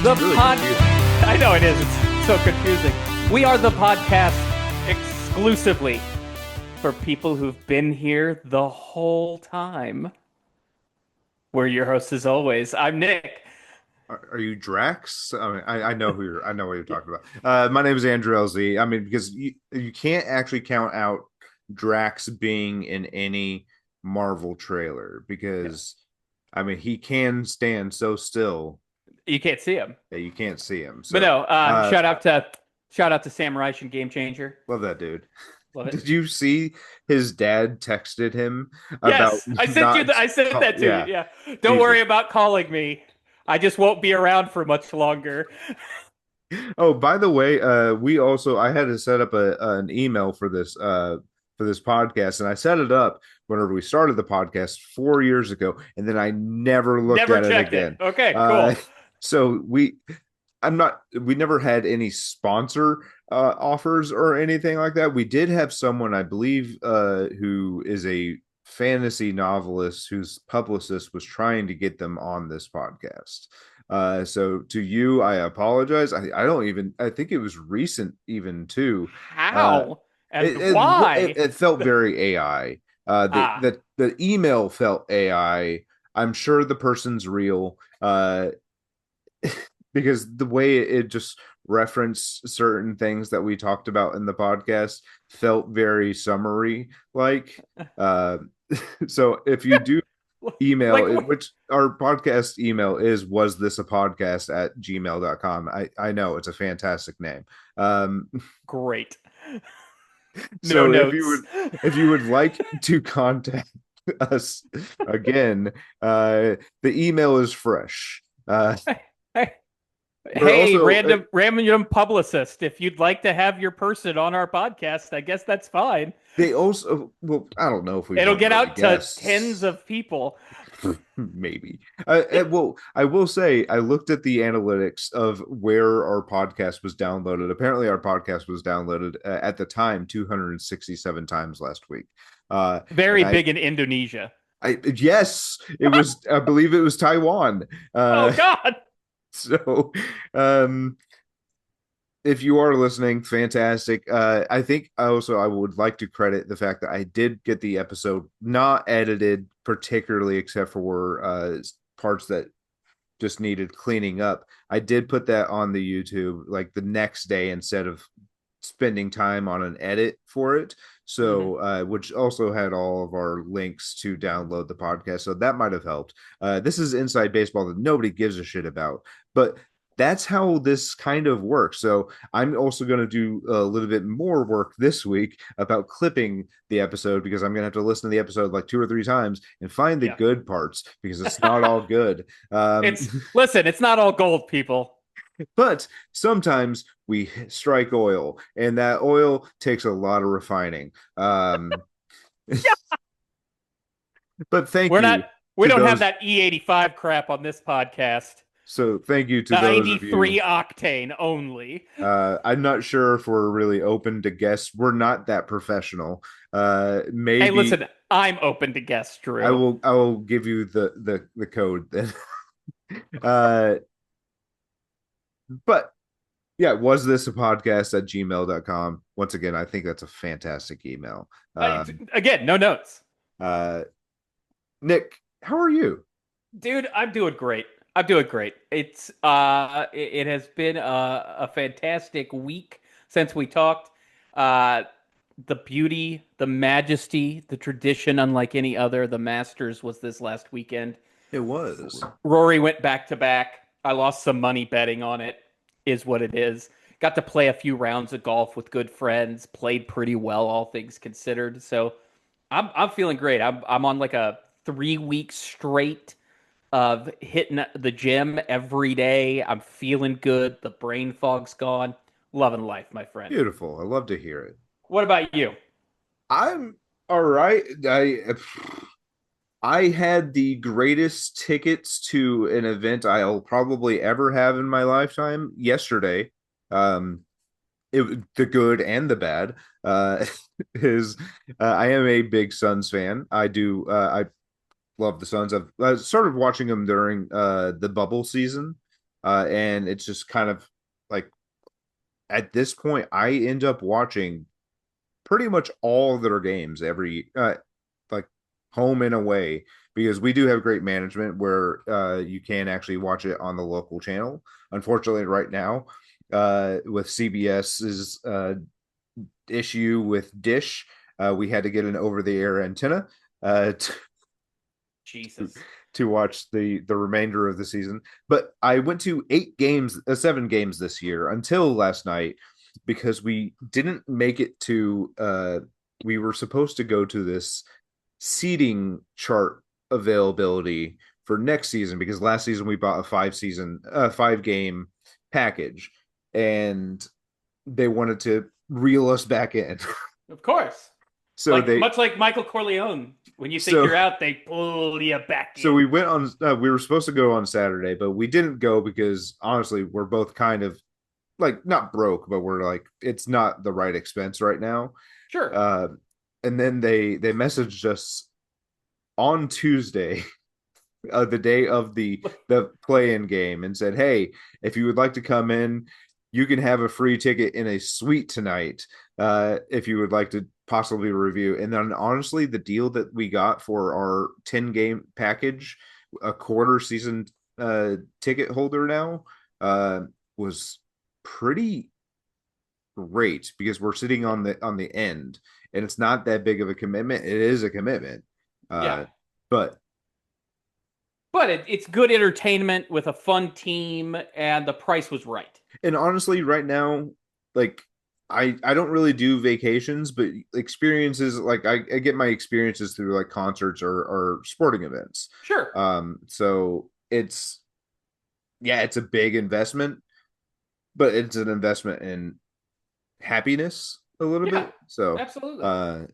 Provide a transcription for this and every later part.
The It's really pod. confusing. I know it is. It's so confusing. We are the podcast exclusively for people who've been here the whole time. We're your hosts as always. I'm Nick. Are you Drax? I mean, I know I know what you're talking about. My name is Andrew LZ. I mean, because you can't actually count out Drax being in any Marvel trailer Yeah. because I mean he can stand so still You can't see him, that you can't see him. but So no. uh Shout out to Sam Reich and Game Changer. love that dude. Love it. Did you see his dad texted him about Yes, I sent you. not I sent that to you. yeah, Yeah. Don't Jesus. worry about calling me. I just won't be around for much longer. Oh, by the way, we also I had to set up an email for this podcast, and I set it up whenever we started the podcast 4 years ago, and then I never looked Never at it checked it. again. Okay, Uh, cool. so we never had any sponsor offers or anything like that. We did have someone, I believe, who is a fantasy novelist whose publicist was trying to get them on this podcast. So to you, I apologize. I don't even, I think it was recent even too. Uh, How and it, why? it felt very AI. Ah, The email felt AI. I'm sure the person's real. Because the way it just referenced certain things that we talked about in the podcast felt very summary like. Uh, so if you do email like it, which our podcast email is was this a podcast at gmail.com. I know it's a fantastic name. Um, great. No so notes. if you would like to contact us again, the email is fresh. We're Hey, also random publicist, if you'd like to have your person on our podcast, I guess that's fine. they also well, I don't know if we It'll want get really out to tens guests. of people. Maybe. Well, I will say I looked at the analytics of where our podcast was downloaded. Apparently, our podcast was downloaded at the time 267 times last week. And Very big in Indonesia. yes, it was. I believe it was Taiwan. Oh Uh, God. so, um, if you are listening, fantastic. I think I would like to credit the fact that I did get the episode not edited particularly, except for parts that just needed cleaning up. I did put that on the YouTube like the next day instead of spending time on an edit for it. Mhm. So, which also had all of our links to download the podcast. So that might have helped. This is inside baseball that nobody gives a shit about, but that's how this kind of works. So I'm also going to do a little bit more work this week about clipping the episode because I'm going to have to listen to the episode like two or three times and find the Yeah. good parts because it's not all good. It's listen, it's not all gold, people. But sometimes we strike oil, and that oil takes a lot of refining. But thank We're not you we to don't have those. that E85 crap on this podcast. So thank you to those of 93 you. octane only. I'm not sure if we're really open to guests. We're not that professional. Hey, Maybe listen, I'm open to guess, I Drew. will. I will give you the code then. uh, but yeah, was this a podcast at gmail.com? Once again, I think that's a fantastic email. I, Um, again, no notes. uh, Nick, how are you? Dude, I'm doing great. I'm doing great. It has been a fantastic week since we talked. Uh the beauty, the majesty, the tradition unlike any other. The Masters was this last weekend. It was. Rory went back to back. I lost some money betting on it. Is what it is. Got to play a few rounds of golf with good friends. Played pretty well, all things considered. So I'm feeling great. I'm on like a 3 week straight of hitting the gym every day. I'm feeling good. The brain fog's gone. Loving life, my friend. Beautiful. I love to hear it. What about you? I'm all right. I had the greatest tickets to an event I'll probably ever have in my lifetime yesterday. Um, the good and the bad is I am a big Suns fan. I love the Suns. I've started watching them during the bubble season. and it's just kind of like at this point, I end up watching pretty much all of their games every like home and away because we do have great management where you can actually watch it on the local channel. Unfortunately, right now, with CBS's issue with Dish, we had to get an over-the-air antenna uh, Jesus. to watch the remainder of the season. But I went to 8 games, 7 games this year until last night because we didn't make it to. We were supposed to go to this seating chart availability for next season because last season we bought a 5 game package, and they wanted to reel us back in. Of course. so Like they much like Michael Corleone. When you think so you're out, they pull you back So in. we went on. We were supposed to go on Saturday, but we didn't go because honestly, we're both kind of like not broke, but we're like it's not the right expense right now. Sure. Uh, and then they messaged us on Tuesday, the day of the play-in game, and said, "Hey, if you would like to come in, you can have a free ticket in a suite tonight. If you would like to possibly review." And then honestly, the deal that we got for our 10 game package, a quarter season ticket holder now, uh, was pretty great because we're sitting Yeah. on the end, and it's not that big of a commitment. It is a commitment, Yeah. but But it's good entertainment with a fun team, and the price was right. and honestly, right now, like I don't really do vacations, but experiences like I get my experiences through like concerts or sporting events. Sure. So it's yeah, it's a big investment, but it's an investment in happiness a little Yeah. bit. So Absolutely. uh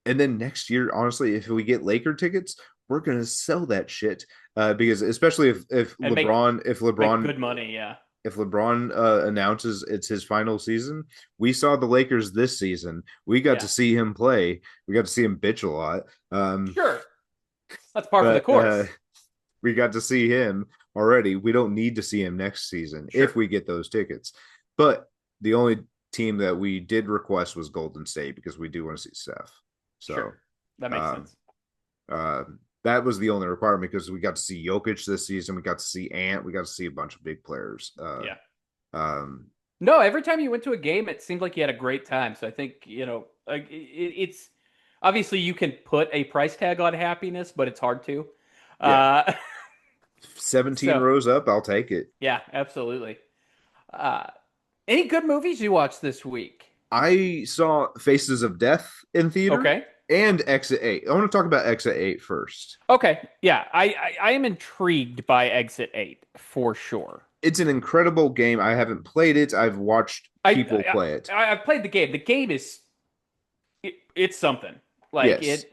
and then next year, honestly, if we get Laker tickets, we're gonna sell that shit. Because especially if And make good money. Yeah. LeBron announces it's his final season, we saw the Lakers this season. We got to Yeah. see him play. We got to see him bitch a lot. Sure. That's par for the But course. we got to see him already. We don't need to see him next season if Sure. we get those tickets. But the only team that we did request was Golden State because we do want to see Steph. Sure. So That makes um, sense. uh, that was the only requirement because we got to see Jokic this season. We got to see Ant. We got to see a bunch of big players. Yeah. Um, No, every time you went to a game, it seemed like you had a great time. So I think, like it's obviously you can put a price tag on happiness, but it's hard to. yeah, Uh, 17 so rows up, I'll take it. yeah, absolutely. Uh, any good movies you watched this week? I saw Faces of Death in theater Okay. and Exit 8. I want to talk about Exit 8 first. Okay. Yeah, I am intrigued by Exit 8 for sure. It's an incredible game. I haven't played it. I've watched people I play it. I've played the game. The game is it's something. Like Yes.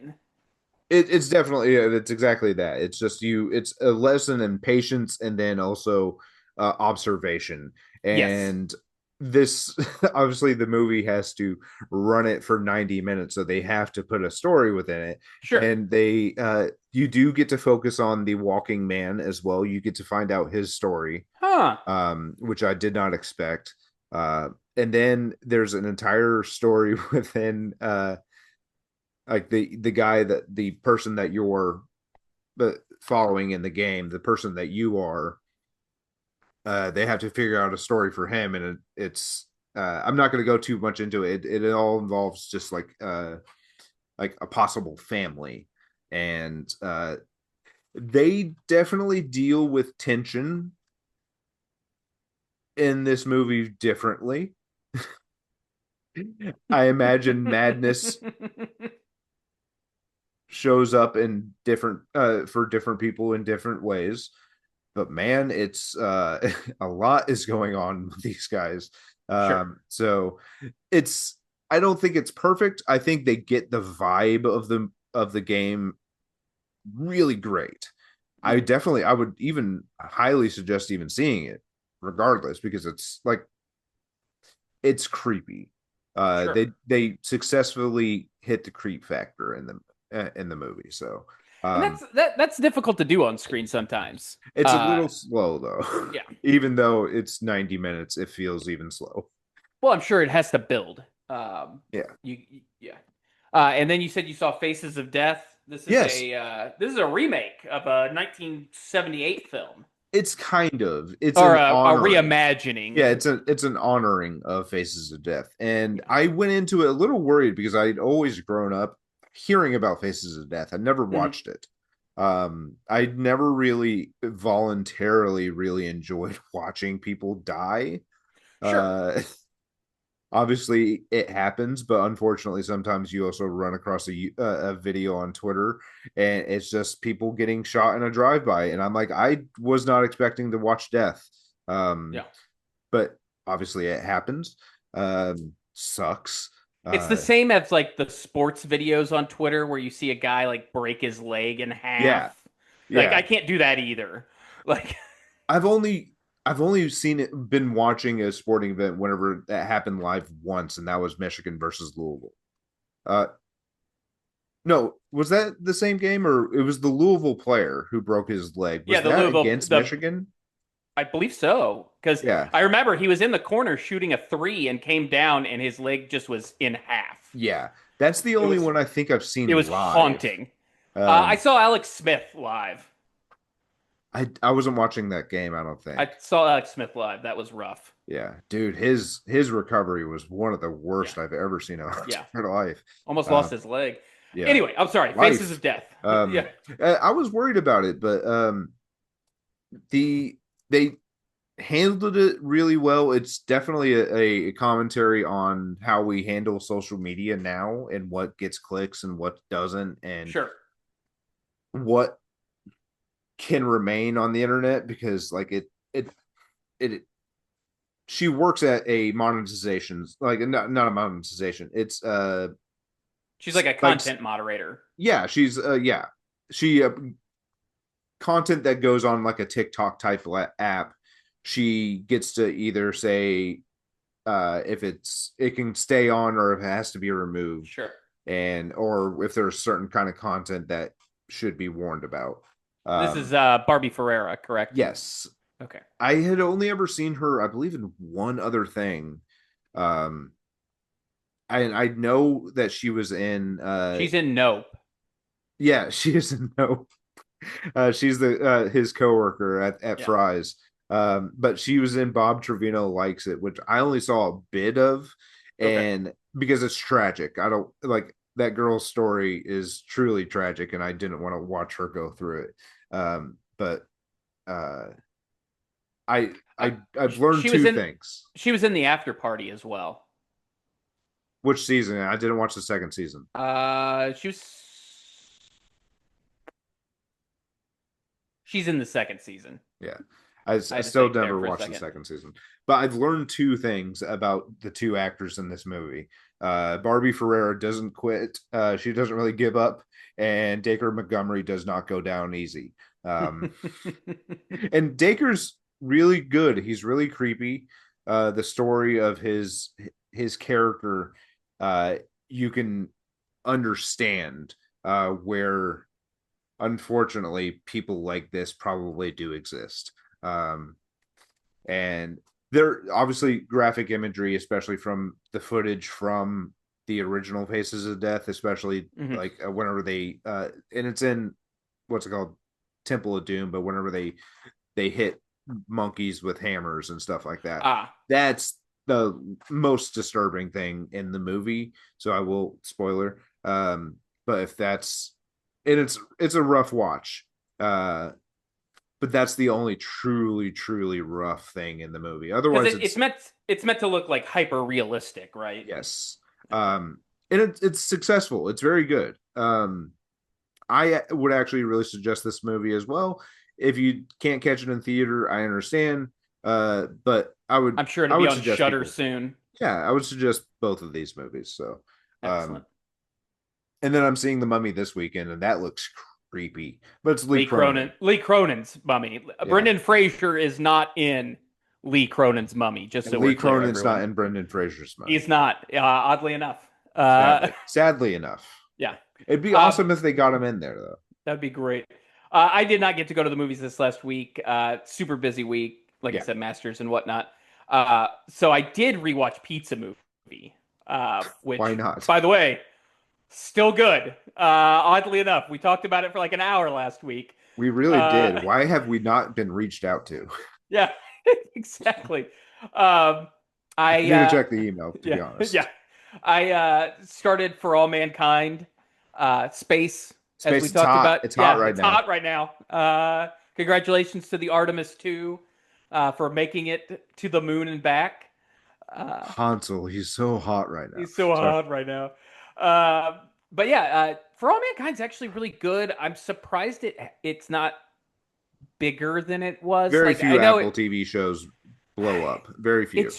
it It's definitely it's exactly that. It's just you. It's a lesson in patience and then also observation. yes. And this obviously the movie has to run it for 90 minutes, so they have to put a story within it. Sure. And they you do get to focus on the walking man as well. You get to find out his story, Huh. which I did not expect. And then there's an entire story within like the guy that the person that you're following in the game, the person that you are, they have to figure out a story for him, and it's I'm not going to go too much into it. It all involves just like a possible family, and they definitely deal with tension in this movie differently. I imagine madness shows up in different for different people in different ways, but man, it's a lot is going on with these guys. Sure. So it's I don't think it's perfect. I think they get the vibe of the game really great. Mhm. I would even highly suggest even seeing it regardless because it's like it's creepy. Sure. They successfully hit the creep factor in the movie. So And Um, that's difficult to do on screen sometimes. it's a little slow though. Yeah. Even though it's 90 minutes, it feels even slow. Well, I'm sure it has to build. Yeah. Yeah. And then you said you saw Faces of Death. Yes, This is a remake of a 1978 film, it's kind of. It's or an a honoring. reimagining. Yeah, it's an honoring of Faces of Death. And Yeah. I went into it a little worried because I'd always grown up hearing about Faces of Death. I never Mhm. watched it. I never really voluntarily really enjoyed watching people die. Sure. Uh Obviously it happens, but unfortunately sometimes you also run across a video on Twitter and it's just people getting shot in a drive-by and I'm like I was not expecting to watch death. Um Yeah. but obviously it happens. Sucks. It's the Uh, same as like the sports videos on Twitter where you see a guy like break his leg in half. yeah, Like I yeah. can't do that either. Like I've only I've only seen it, been watching a sporting event whenever that happened live once, and that was Michigan versus Louisville. Uh, no, was that the same game, or it was the Louisville player who broke his leg? yeah, Was the that Louisville against the Michigan? I believe so because Yeah, I remember he was in the corner shooting a three and came down and his leg just was in half. yeah. That's the It only was one I think I've it seen was live. haunting. I Um, saw Alex Smith live. I wasn't watching that game. I don't I think. saw Alex Smith live. That was rough. Yeah, dude, his recovery was one of the Yeah, worst I've ever seen in my yeah. entire life. Almost Uh, lost his leg. yeah, Anyway, I'm sorry. Faces of life. Death. Yeah. Um, I was worried about it, but the they handled it really well. It's definitely a commentary on how we handle social media now and what gets clicks and what doesn't, and Sure. what can remain on the internet because like it she works at a monetization like not a monetization. It's She's like a like content moderator. yeah, she's yeah. She content that goes on like a TikTok type app, she gets to either say if it can stay on or if it has to be removed, Sure. and or if there's certain kind of content that should be warned about. This is Um, Barbie Ferreira, correct? yes, Okay. I had only ever seen her, I believe, in one other thing. Um, I know that she was in She's in Nope. yeah, she is in no. She's the his coworker at Yeah. Fry's. But she was in Bob Trevino Likes It, which I only saw a bit of, Okay. and because it's tragic, I don't like that girl's story is truly tragic, and I didn't want to watch her go through it. But uh, I Uh, I've learned she was two in things. she was in the after party as well. Which season? I didn't watch the second season. She was she's in the second season. Yeah. I I had to still think there never for a watched the second. second season, but I've learned two things about the two actors in this movie. Barbie Ferreira doesn't quit. She doesn't really give up, and Dacre Montgomery does not go down easy. Um, and Dacre's really good. He's really creepy. The story of his character, uh, you can understand where unfortunately people like this probably do exist. Um, and there obviously graphic imagery, especially from the footage from the original Faces of Death, especially Mhm. like whenever they and it's in what's it called, Temple of Doom, but whenever they hit monkeys with hammers and stuff like that, Ah, that's the most disturbing thing in the movie. So I will spoiler. But if that's and it's a rough watch. But that's the only truly rough thing in the movie. because Otherwise, it's meant to look like hyper realistic, right? yes. Okay. And it's successful. It's very good. I would actually really suggest this movie as well. If you can't catch it in theater, I understand. But I'm sure I it'll be would on suggest Shutter people. soon. Yeah, I would suggest both of these movies. So, um, Excellent. and then I'm seeing The Mummy this weekend, and that looks creepy. But it's Lee Lee Cronin. Cronin. Lee Cronin's Mummy. Yeah, Brendan Fraser is not in Lee Cronin's Mummy. Just and so we're Lee clear, Cronin's not everyone. in Brendan Fraser's He's Mummy. not. Oddly enough. Sadly enough. Yeah. It'd be Uh, awesome if they got him in there though. That'd be great. I did not get to go to the movies this last week. Super busy week, like I Yeah, said, Masters and whatnot. So I did rewatch Pizza Movie, why which, not? by the way, still good. Oddly enough, we talked about it for like an hour last week. We really did. Uh, Why have we not been reached out to? yeah, exactly. Um, I I need to check the email, to be yeah honest. yeah. I started For All Mankind, Space, as we Space, it's talked hot. about. It's hot Yeah, right it's now. hot right now. Congratulations to the Artemis 2 for making it to the moon and back. Uh, Hansel, he's so hot right now. he's so Sorry. hot right now. But yeah, For All Mankind's actually really good. I'm surprised it's not bigger than it was. Very Like I few know it Apple TV shows blow up. Very few. it's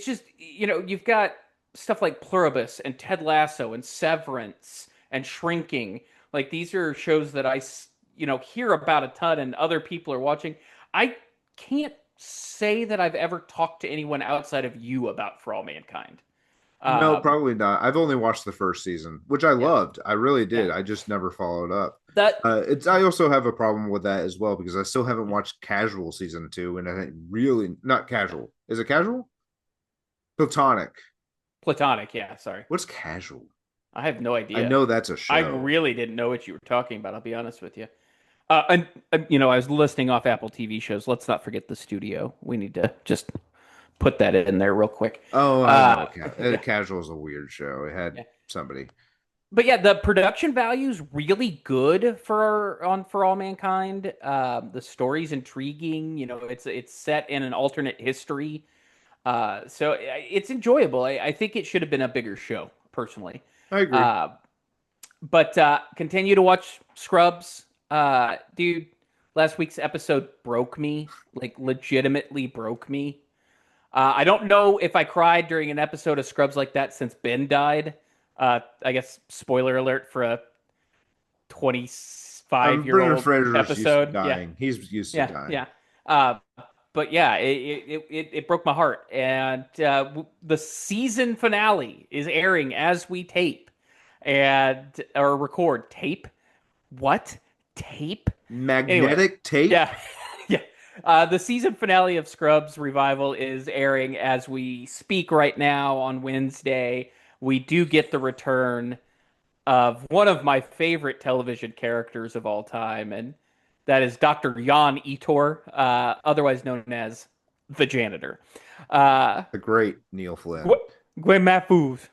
just you've got stuff like Pluribus and Ted Lasso and Severance and Shrinking. Like these are shows that hear about a ton and other people are watching. I can't say that I've ever talked to anyone outside of you about For All Mankind. No, Um, probably not. I've only watched the first season, which I yeah, loved. I really yeah. did. I just never followed up. That It's I also have a problem with that as well because I still haven't watched Casual season two, and I think really not Casual. Is it Casual? Platonic. Platonic. Yeah, sorry. What's Casual? I have no I idea. know that's a I show. really didn't know what you were talking about. I'll be honest with you. I was listing off Apple TV shows. Let's not forget the studio. We need to just put that in there real quick. Oh, I Uh, know. yeah, Casual is a weird show. It had yeah. somebody. But yeah, the production value is really good for All Mankind. The story's intriguing. It's set in an alternate history. So it's enjoyable. I think it should have been a bigger show, personally. I agree. Uh, but continue to watch Scrubs. Dude, last week's episode broke me, like legitimately broke me. I don't know if I cried during an episode of Scrubs like that since Ben died. I guess spoiler alert for a 25 year Brendan old Fraser's used to episode. Yeah, dying. He's used to yeah, dying. yeah. Uh, but yeah, it broke my heart. And the season finale is airing as we tape and or record tape. What tape? Anyway, Magnetic tape. yeah, yeah. The season finale of Scrubs Revival is airing as we speak right now on Wednesday. We do get the return of one of my favorite television characters of all time, and that is Dr. Jan Etor, otherwise known as the janitor. Uh, The great Neil Flynn. Gwen Mahfouz,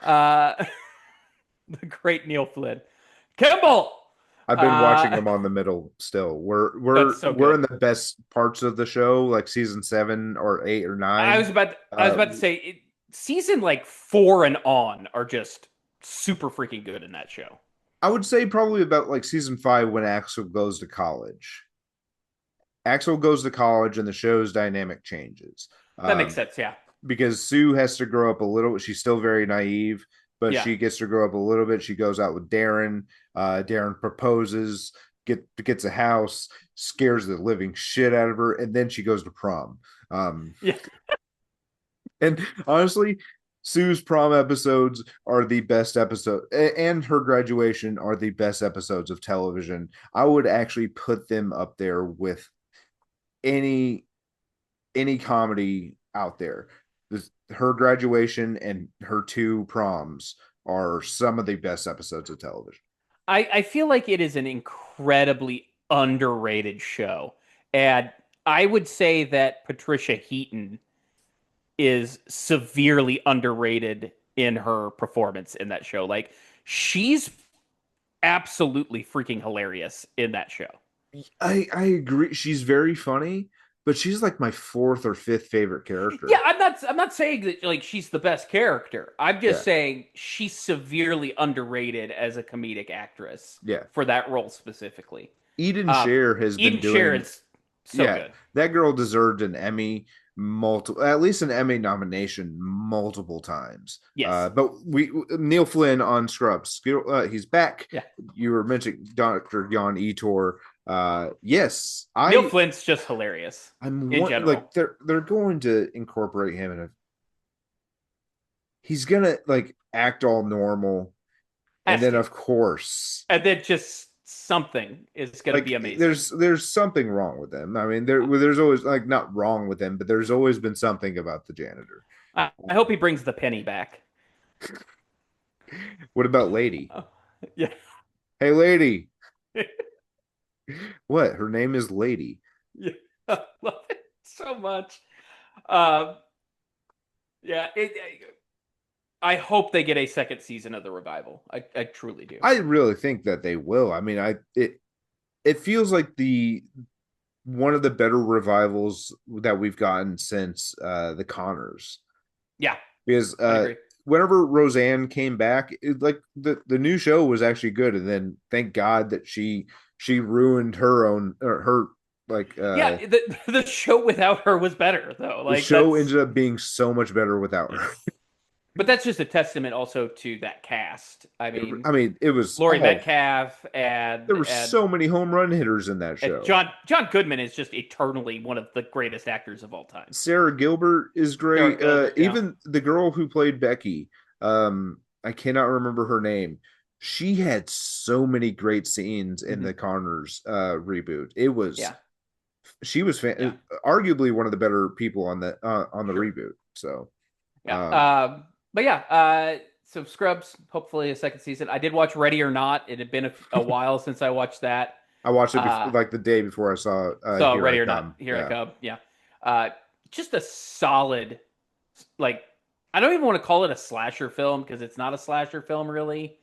uh, the great Neil Flynn. Kimball! I've been watching Uh, them on the middle still. We're that's we're so we're good. in the best parts of the show, like season 7 or 8 or 9. I was Uh, about to say season like 4 and on are just super freaking good in that show. I would say probably about like season 5 when Axel goes to college. Axel goes to college and the show's dynamic changes. That makes Um, sense. Yeah. because Sue has to grow up a little. She's still very naive, but Yeah. she gets to grow up a little bit. She goes out with Darren. Darren proposes, gets a house, scares the living shit out of her, and then she goes to prom. Yeah. And honestly, Sue's prom episodes are the best episode, and her graduation are the best episodes of television. I would actually put them up there with any comedy out there. Her graduation and her two proms are some of the best episodes of television. I feel like it is an incredibly underrated show. And I would say that Patricia Heaton is severely underrated in her performance in that show. Like, she's absolutely freaking hilarious in that show. I agree. She's very funny, but she's like my fourth or fifth favorite Yeah, character. I'm not saying that like she's the best character. I'm just Yeah, saying she's severely underrated as a comedic actress yeah. for that role specifically. Eden Uh, Share has been Eden doing. Sheeran's so Yeah, good. that girl deserved an Emmy, multiple, at least an Emmy nomination multiple times. Yes. But we Neil Flynn on Scrubs, he's back. Yeah. You were mentioning Dr. Jan Etor. Yes, Neil Flint's just hilarious I'm in one like general. they're going to incorporate him in a. He's gonna like act all normal, and Has then to. of course, And then just something is going to Like be amazing. there's something wrong with him. I mean, there's always like not wrong with him, but there's always been something about the janitor. I hope he brings the penny back. What about Lady? Oh, yeah. Hey, Lady. What? Her name is Lady. Yeah. I love it so much. Um, yeah, I hope they get a second season of the revival. I truly do. I really think that they will. I mean, it feels like the one of the better revivals that we've gotten since the Connors. Yeah, Because I'd agree. whenever Roseanne came back, like the new show was actually good, and then thank God that she ruined her own or her like Yeah, the show without her was better though. the Like show that's ended up being so much better without yeah. her. But that's just a testament also to that cast. I mean, I mean, it was Laurie all Metcalf there were and so many home run hitters in that and show. John Goodman is just eternally one of the greatest actors of all time. Sarah Gilbert is Sarah great. Gilbert, yeah. Even the girl who played Becky, I cannot remember her name. She had so many great scenes in Hmm. the Connors reboot. It was Yeah. she was Yeah. arguably one of the better people on the Sure. reboot. So Yeah. um, But yeah, so Scrubs, hopefully a second season. I did watch Ready or Not. It had been a while since I watched that. I watched it Uh, like the day before I saw so Here I Ready or Not, Come. Here I Yeah, Come. Yeah. Uh, just a solid, like, I don't even want to call it a slasher film because it's not a slasher film really.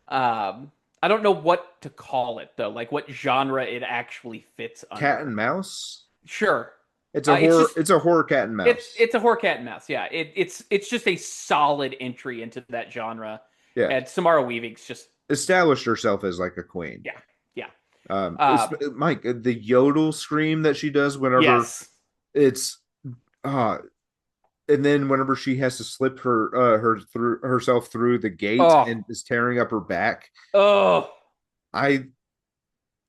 I don't know what to call it though, like what genre it actually fits Cat under. and Mouse. Sure. It's a It's horror. just It's a horror cat and mouse. it's a horror cat and mouse. Yeah, it's just a solid entry into that genre, Yeah, and Samara Weaving's just established herself as like a queen. yeah yeah. It's Uh, Mike, the yodel scream that she does whenever yes. it's uh and then whenever she has to slip her through herself through the gate Oh and is tearing up her back. oh I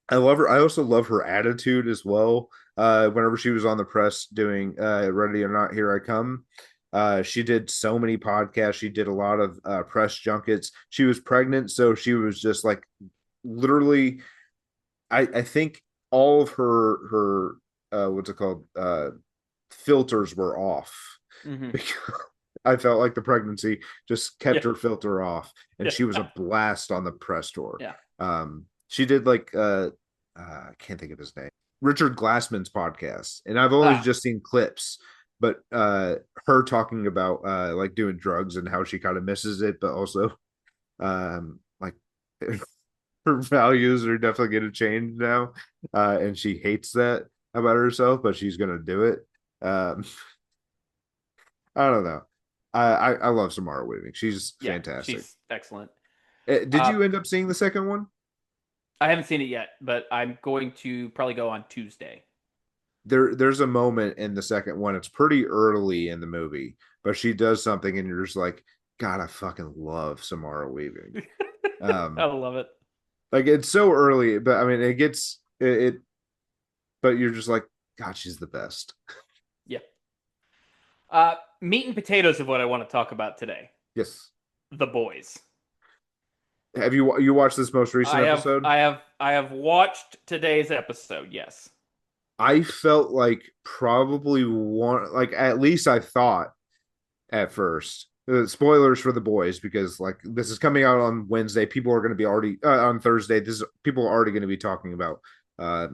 I love her. I also love her attitude as well. Whenever she was on the press doing Ready or Not, Here I Come. She did so many podcasts. She did a lot of press junkets. She was pregnant, so she was just like literally I think all of her what's it called filters were off hmm because I felt like the pregnancy just yeah kept her filter off, and yeah she was a blast on the press tour. yeah. She did like I can't think of his name, Richard Glassman's podcast, and I've always Ah just seen clips, but her talking about like doing drugs and how she kind of misses it, but also like her values are definitely going to change now, and she hates that about herself, but she's going to do it. Um, I don't know. I love Samara Weaving. She's yeah. fantastic. She's excellent. Did Uh, you end up seeing the second one? I haven't seen it yet, but I'm going to probably go on Tuesday. There's a moment in the second one. It's pretty early in the movie, but she does something, and you're just like, God, I fucking love Samara Weaving. I Um, love it. like it's so early, but I mean, it gets it but you're just like, God, she's the best. Yeah. Meat and potatoes of what I want to talk about today. Yes. The Boys. Have you watched this most recent episode? I have watched today's episode. Yes. I felt like probably one, like at least I thought at first. Spoilers for the boys because like this is coming out on Wednesday. People are going to be already on Thursday. This is people are already going to be talking about uh,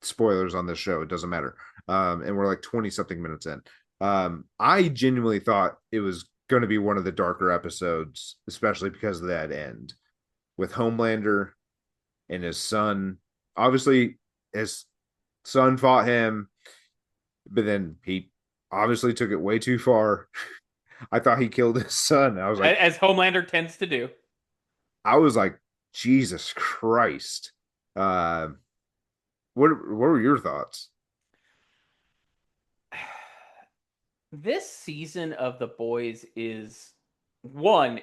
spoilers on this show. It doesn't matter. And we're like 20 something minutes in. I genuinely thought it was going to be one of the darker episodes, especially because of that end with Homelander and his son. Obviously, his son fought him, but then he obviously took it way too far. I thought he killed his son. As Homelander tends to do. I was like, Jesus Christ. Uh, what were your thoughts? This season of The Boys is one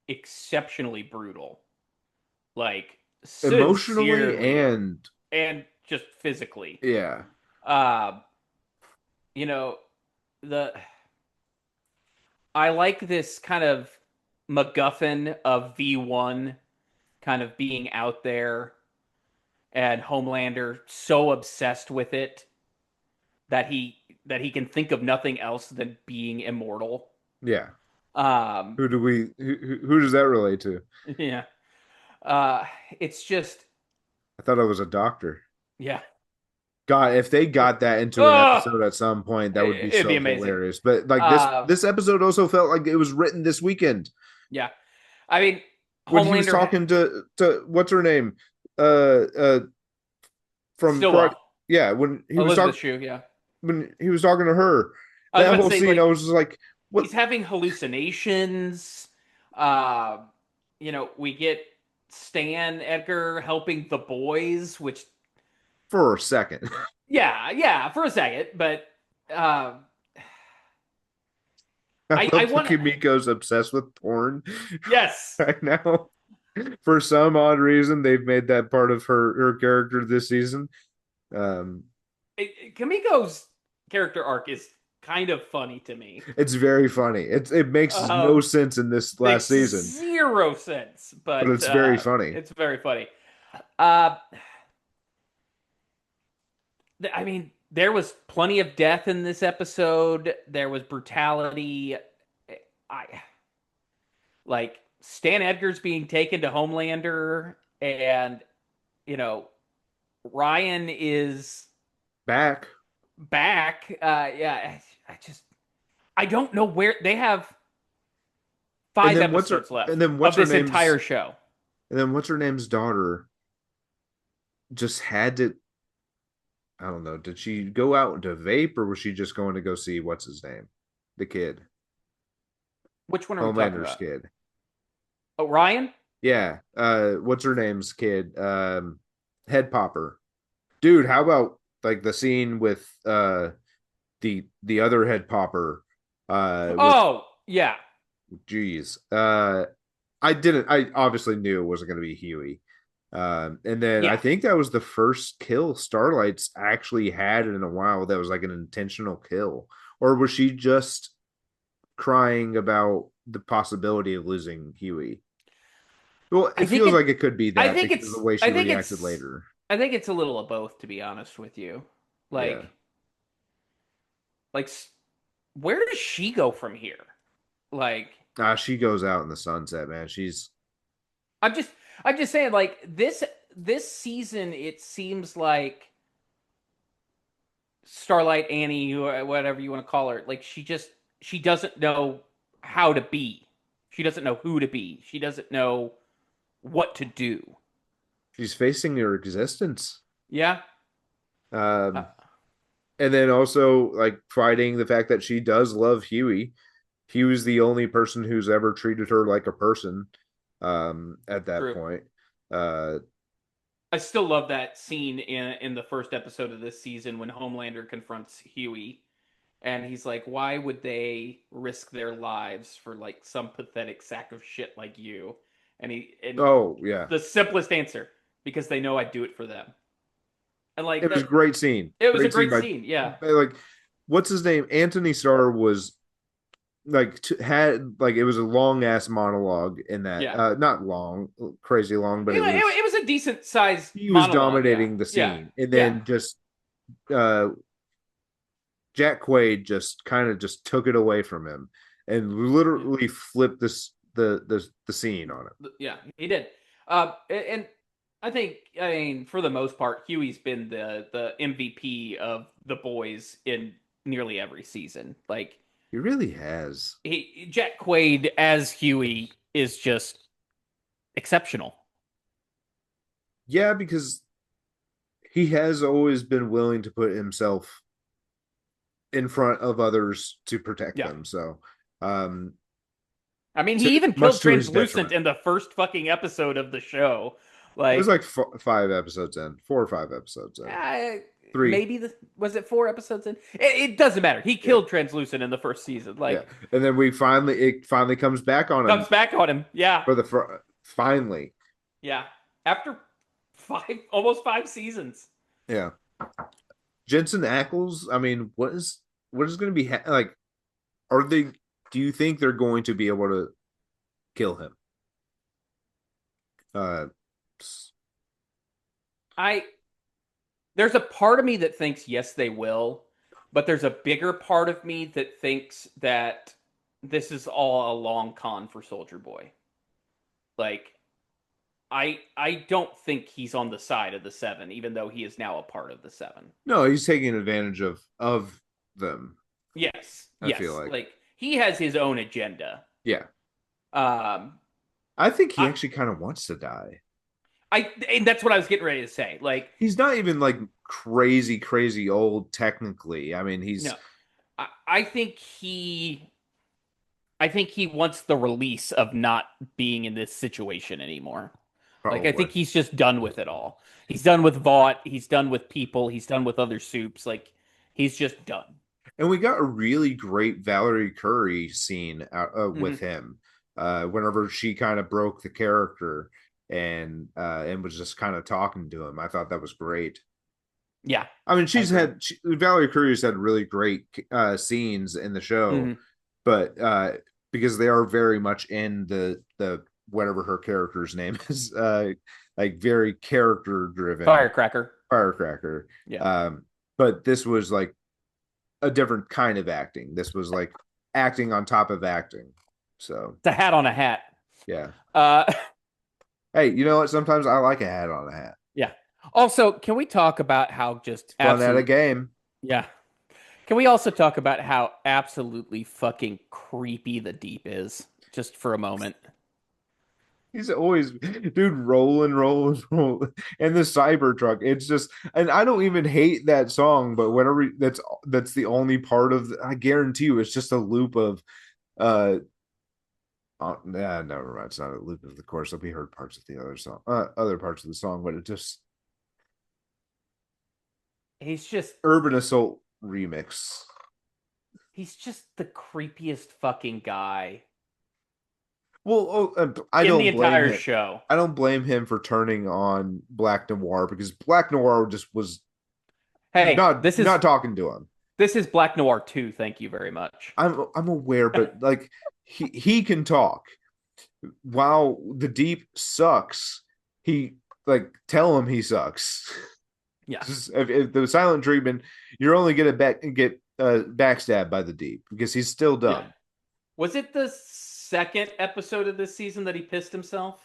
exceptionally brutal. Like Emotionally sincerely and and just physically. yeah, Uh you know, the I like this kind of MacGuffin of V1 kind of being out there, and Homelander so obsessed with it that he can think of nothing else than being immortal. Yeah. Um, Who does that relate to? yeah. Uh, it's just, I thought I was a doctor. yeah. God, if they got that into an Oh, episode at some point, that would be it'd be so amazing. hilarious. But like this Uh, this episode also felt like it was written this weekend yeah. I mean, when he was Homelander talking to what's her name? Uh from Karate. Stillwell, Yeah, Elizabeth Shue. Yeah. when he was talking to her, I was that about to whole say, scene, I like, was just like, what he's having hallucinations. Uh, we get Stan Edgar helping the boys, which, for a second. yeah, for a second, but uh, I I love that want, Kimiko's obsessed with porn yes, right now. For some odd reason, they've made that part of her character this season. Um, Kamiko's character arc is kind of funny to me. it's very funny. It makes no Um, sense in this last Makes season, zero sense, but but it's very funny. it's very funny. Uh, I mean, there was plenty of death in this episode. There was brutality. I like Stan Edgar's being taken to Homelander, and you know Ryan is Back. back. Yeah, I don't know where they have And 5 episodes left of this entire show. what's her name's daughter just had to, I don't know, did she go out to vape or was she just going to go see what's his name? The kid. Which one are we talking Homelander's about? kid. Oh, Ryan? Yeah. What's her name's kid? Head Popper. Dude, how about like the scene with the other Head Popper with Oh, yeah, geez. I obviously knew it wasn't gonna be Huey. And then I yeah. think that was the first kill Starlight's actually had in a while that was like an intentional kill. Or was she just crying about the possibility of losing Huey? Well, it I think feels it. like it could be I that think because of the it's. way I she think reacted it's. later. I think it's a little of both, to be honest with you. Yeah. Like, where does she go from here? Like, She goes out in the sunset, man. She's I'm just. I'm just saying, like this season, it seems like Starlight Annie, whatever you want to call her, like she doesn't know how to be. She doesn't know who to be. She doesn't know what to do. she's facing her existence. Yeah. Uh, Um, and then also like fighting the fact that she does love Huey. He was the only person who's ever treated her like a person at that True. point. Uh, I still love that scene in the first episode of this season when Homelander confronts Huey, and he's like, "Why would they risk their lives for like some pathetic sack of shit like you?" And oh yeah, the simplest answer, because they know I'd do it for them. And like it was a that, great scene. it was a Great scene great by scene. Yeah, like what's his name? Anthony Starr was like had like it was a long ass monologue in that yeah. not long, crazy long, but it was It was a decent sized he was monologue. Yeah, dominating the yeah, scene, and yeah, then just uh Jack Quaid just kind of just took it away from him and yeah. literally flipped the scene on him. Yeah, he did. And I mean, for the most part, Huey's been the MVP of the boys in nearly every season. Like He really has. Jack Quaid as Huey is just exceptional. Yeah, because he has always been willing to put himself in front of others to protect Yeah, them. So, um, I mean, he even killed much to his Translucent detriment. in the first fucking episode of the show. It was Like, like 5 episodes in, 4 or 5 episodes in, uh, three. maybe the was it 4 episodes in? It doesn't matter. He Yeah, killed Translucent in the first season. yeah. Like, And then it finally comes back on comes him back on him. Yeah, for the finally. yeah. After almost 5 seasons. Yeah. Jensen Ackles, I mean, what is going to be like? Are they? Do you think they're going to be able to kill him? Uh, I there's a part of me that thinks yes they will, but there's a bigger part of me that thinks that this is all a long con for Soldier Boy. Like I don't think he's on the side of the seven, even though he is now a part of the seven. no, he's taking advantage of them. Yes, I feel yes. like, Like he has his own agenda. yeah, Um, I think he I, actually kind of wants to die. and that's what I was getting ready to say. Like, He's not even like crazy, crazy old technically. I mean, no, he's I think I think he wants the release of not being in this situation anymore. Like, I probably. think he's just done with it all. He's done with Vought. He's done with people. He's done with other soups. Like, he's just done. And we got a really great Valerie Curry scene with Hmm. him. Whenever she kind of broke the character and was just kind of talking to him, I thought that was great. Yeah, I mean, I agree. Valerie Curry's had really great scenes in the show, Hmm. but because they are very much in the whatever her character's name is, like very character driven Firecracker. firecracker. Yeah, Um, but this was like a different kind of acting. This was like acting on top of acting. So it's a hat on a hat. yeah. Uh, Hey, you know what? Sometimes I like a hat on a hat. yeah. Also, can we talk about how just It's fun at a absolute? game. Yeah. Can we also talk about how absolutely fucking creepy the deep is, just for a moment? He's always, dude, rolling, rolling. And the Cybertruck, it's just, and I don't even hate that song, but whatever, that's the only part of, I guarantee you, it's just a loop of, nah, never mind. It's not a loop of the chorus. I'll be heard parts of the other song, other parts of the song, but it just, He's just Urban Assault remix. he's just the creepiest fucking guy Well, I in the don't blame entire him. show. I don't blame him for turning on Black Noir because Black Noir just was Hey, not talking to him. this is Black Noir 2, thank you very much. I'm aware, but like he can talk. While the Deep sucks, he like tell him he sucks. Yeah. Just, if the silent treatment, you're only gonna get backstabbed by the Deep because he's still Yeah. dumb. Was it the second episode of this season that he pissed himself?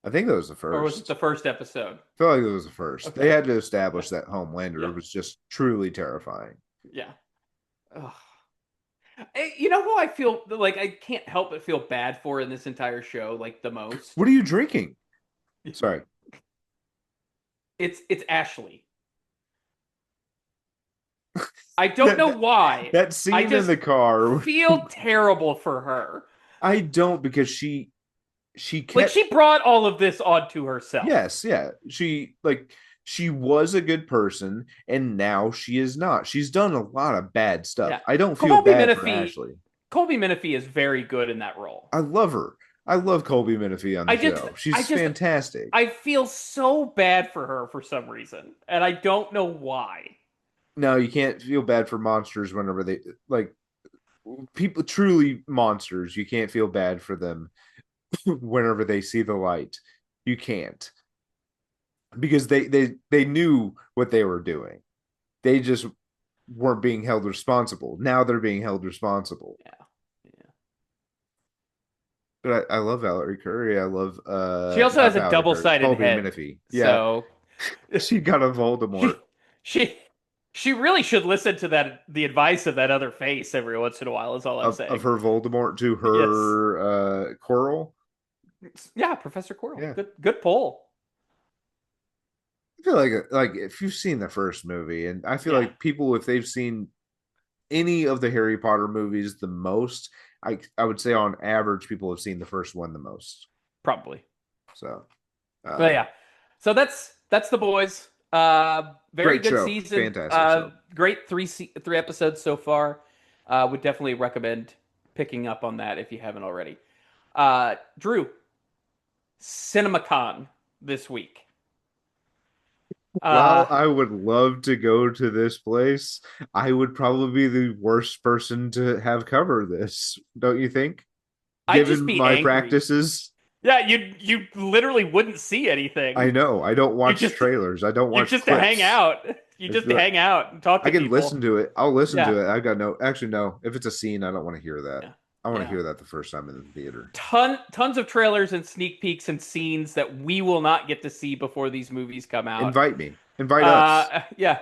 I think that was the Or was it first. the first episode? I feel like it was the first. They Okay. had to establish that Homelander Yeah. was just truly terrifying. Yeah. Ugh. You know who I feel like I can't help but feel bad for in this entire show, like the most? What are you drinking? Sorry. It's Ashley. I don't That, know that why. that I scene in just the car. feel terrible for her. I don't because she Like kept she brought all of this onto herself. yes, yeah. She was a good person and now she is not. She's done a lot of bad stuff. Yeah. I don't feel Colby bad for Menifee Ashley. Colby Menifee is very good in that role. I love her. I love Colby Menifee on the I just show. I She's just fantastic. I feel so bad for her for some reason, and I don't know why. No, you can't feel bad for monsters whenever they like people truly monsters. You can't feel bad for them whenever they see the light. You can't because they knew what they were doing. They just weren't being held responsible. Now they're being held responsible. Yeah. Yeah. But I love Valerie Curry. I love She also not has a Valerie Curry, double-sided Colby head. Menifee. Yeah, So she got a Voldemort she she she really should listen to that the advice of that other face every once in a while is all I'm of saying. her Voldemort to Yes. her Coral. Yeah, Professor Quirrell. Yeah, Good pull. I feel like if you've seen the first movie, and I feel Yeah, like people if they've seen any of the Harry Potter movies the most, I would say on average people have seen the first one the most. probably. So But um, yeah. So that's the boys. Very great good show, season. fantastic show. Great three episodes so far. Would definitely recommend picking up on that if you haven't already. Drew, Cinemacon this week. While Uh, I would love to go to this place, I would probably be the worst person to have cover this, don't you think? I'd just Given be my angry. practices. Yeah, you literally wouldn't see anything. I know. I don't You watch just trailers. I don't you watch just to hang clips. out. You It's just to like, hang out and talk I to can listen people. to it. I'll listen Yeah. to it. I got no. Actually, no. If it's a scene, I don't want to hear that. Yeah. I want to Yeah. hear that the first time in the theater. Tons of trailers and sneak peeks and scenes that we will not get to see before these movies come out. Invite me. Invite us. Yeah.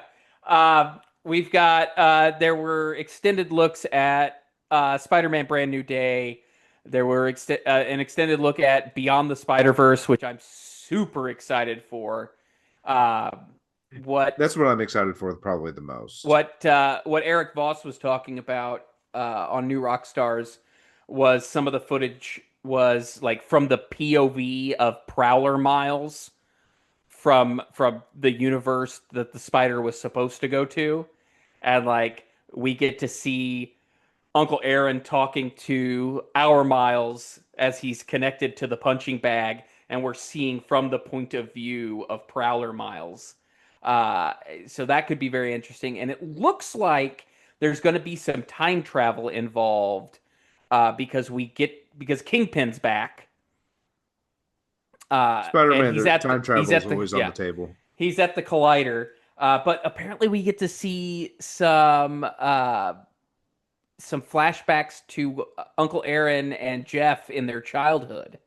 We've got there were extended looks at Spider-Man Brand New Day. There were an extended look at Beyond the Spider-Verse, which I'm super excited for. Uh, what That's what I'm excited for, probably the most. what Eric Voss was talking about on New Rockstars was some of the footage was like from the POV of Prowler Miles from the universe that the spider was supposed to go to, and like we get to see Uncle Aaron talking to our Miles as he's connected to the punching bag, and we're seeing from the point of view of Prowler Miles. Uh, so that could be very interesting, and it looks like there's going to be some time travel involved because Kingpin's back, and Spider-Man time he's travel is at the always on yeah the table. he's at the collider. But apparently we get to see some flashbacks to Uncle Aaron and Jeff in their childhood.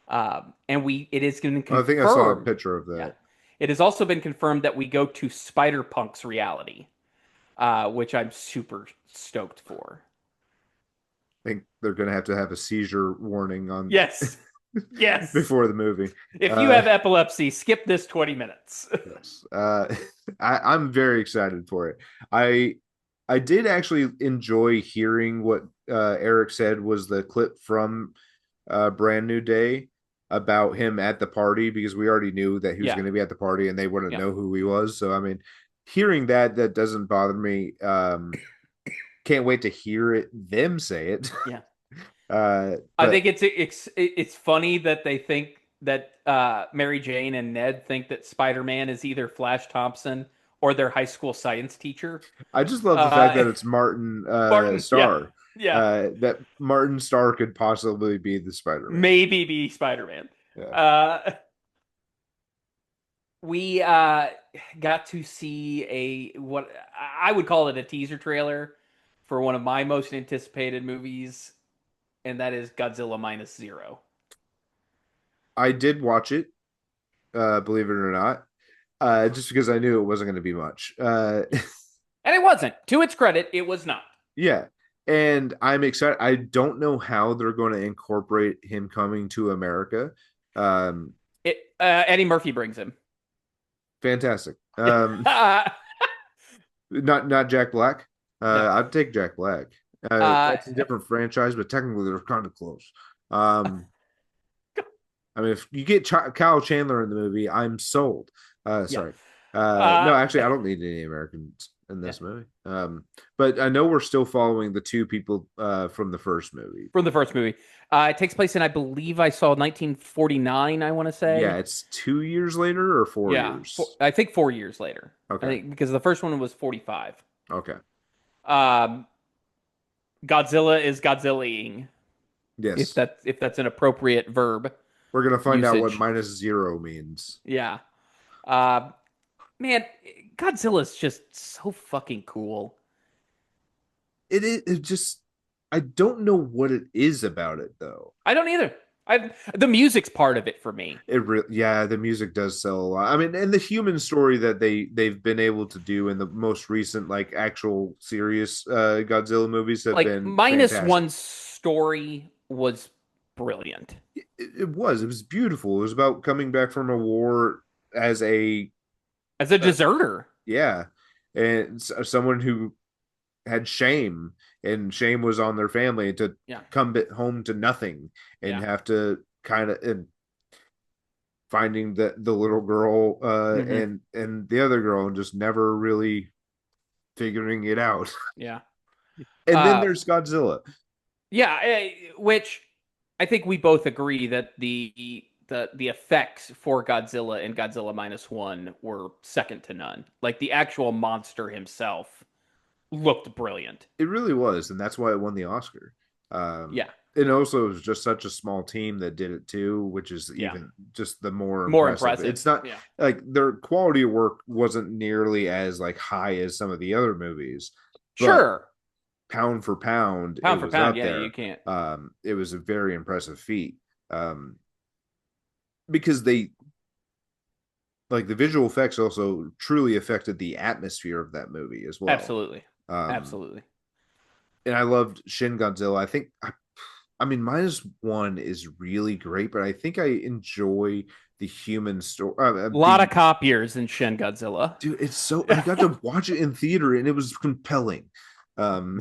And it has been I think I saw a confirmed. picture of Yeah. that. It has also been confirmed that we go to Spider Punk's reality, which I'm super stoked for. I think they're going to have a seizure warning on Yes. Yes. before the movie. If you Uh, have epilepsy, skip this 20 minutes. yes. I'm very excited for it. I I did actually enjoy hearing what Eric said was the clip from Brand New Day about him at the party, because we already knew that he was Yeah. going to be at the party and they wouldn't Yeah. know who he was. So I mean, hearing that doesn't bother me. Can't wait to hear them say it. Yeah. I But think it's funny that they think that Mary Jane and Ned think that Spider-Man is either Flash Thompson or their high school science teacher. I just love the fact Uh, that it's Martin Martin, yeah, Starr. yeah, That Martin Starr could possibly be the Spider-Man. maybe be Spider-Man. Yeah. Uh, we got to see a what I would call it a teaser trailer for one of my most anticipated movies, and that is Godzilla minus zero. I did watch it, believe it or not, just because I knew it wasn't going to be much. Yeah, and it wasn't. To its credit, it was not. Yeah. And I'm excited. I don't know how they're going to incorporate him coming to America. Um, Eddie Murphy brings him. Fantastic. uh, Not Jack Black. no. I'd take Jack Black. Uh, That's a different franchise, but technically they're kind of close. Um, I mean, if you get Kyle Chandler in the movie, I'm sold. yeah. Sorry. Uh, No, actually, I don't need any Americans in yeah. this movie. But I know we're still following the two people from the first movie. From the first movie. It takes place in, I believe I saw 1949, I want to Yeah, say. it's 2 years later or four Yeah. years. I think 4 years later. I Okay. think because the first one was 45. Okay. Um, Godzilla is Godzillaing, Yes. if that's an appropriate verb We're gonna find out what usage. -0 means. Yeah. Uh, man, Godzilla's just so fucking cool. It just, I don't know what it is about it though. I don't either. The music's part of it for me. Yeah, the music does sell a lot. I mean, and the human story that they've been able to do in the most recent like actual serious Godzilla movies have Like been minus fantastic. one story was brilliant It was beautiful. It was about coming back from a war as a as a uh, deserter. yeah, and someone who had shame, and shame was on their family, to Yeah, come home to nothing and yeah. have to kind of, and finding the little girl Hmm. and the other girl, and just never really figuring it out. Yeah. And then Uh, there's Godzilla. yeah. Which I think we both agree that the effects for Godzilla and Godzilla minus one were second to none. Like the actual monster himself looked brilliant. It really was, and that's why it won the Oscar. Um, Yeah. and also it was just such a small team that did it too, which is Yeah. even just the more More impressive. impressive. It's not Yeah. like their quality of work wasn't nearly as like high as some of the other movies, but Sure. pound for pound, it Pound for was pound, up yeah, you there. can't. It was a very impressive feat. Um, because they like the visual effects also truly affected the atmosphere of that movie as well. Absolutely. Um, Absolutely. and I loved Shin Godzilla. I mean, -1 is really great, but I think I enjoy the human story. A lot of copiers in Shin Godzilla. Dude, it's so I got to watch it in theater and it was compelling. Um,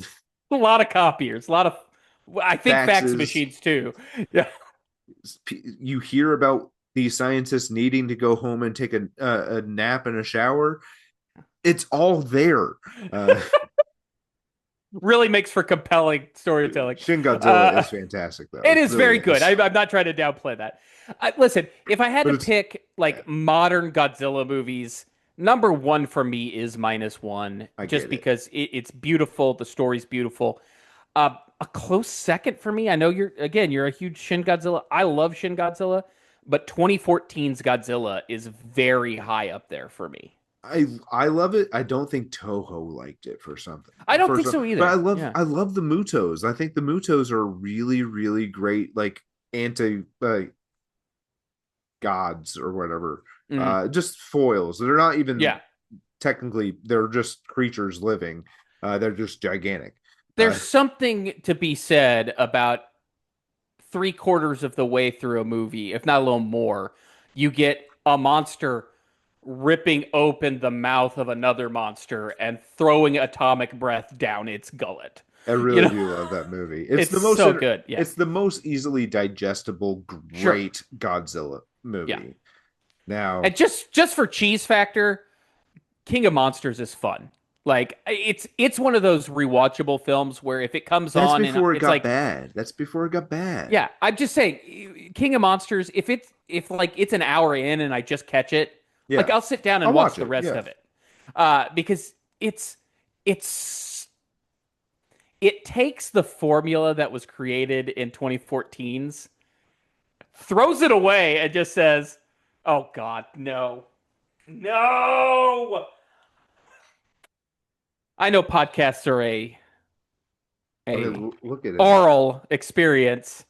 A lot of copiers. A lot of, I think, fax faxes, machines too. Yeah. you hear about these scientists needing to go home and take a nap and a shower. It's all there. Uh, Really makes for compelling storytelling. Shin Godzilla Uh, is fantastic, though. it It is really very good. is. I'm not trying to downplay that. Listen, if I had But to it's pick yeah, like modern Godzilla movies, number one for me is -1, I just get it. because it's beautiful. The story's beautiful. A close second for me. I know you're a huge Shin Godzilla. I love Shin Godzilla, but 2014's Godzilla is very high up there for me. I love it. I don't think Toho liked it for something. I don't think so But either. Yeah. I love the Mutos. I think the Mutos are really really great like anti gods or whatever. Mhm. Just foils. They're not even Yeah. technically they're just creatures living. They're just gigantic. There's Uh, something to be said about three-quarters of the way through a movie, if not a little more, you get a monster ripping open the mouth of another monster and throwing atomic breath down its gullet. I You really know, do love that movie. it's so good. Yeah. It's the most easily digestible, Sure. great Godzilla Yeah. movie. Now, And just for cheese factor, King of Monsters is fun. Like it's one of those rewatchable films where if it comes that's on and before it it's got like, bad. That's before it got bad. yeah, I'm just saying, King of Monsters. If like it's an hour in and I just catch it, like Yeah. I'll sit down I'll and watch watch the it. rest Yeah. of it, because it's it takes the formula that was created in 2014's, throws it away, and just says, "Oh God, no, no." I know podcasts are Okay, a look at him. oral experience.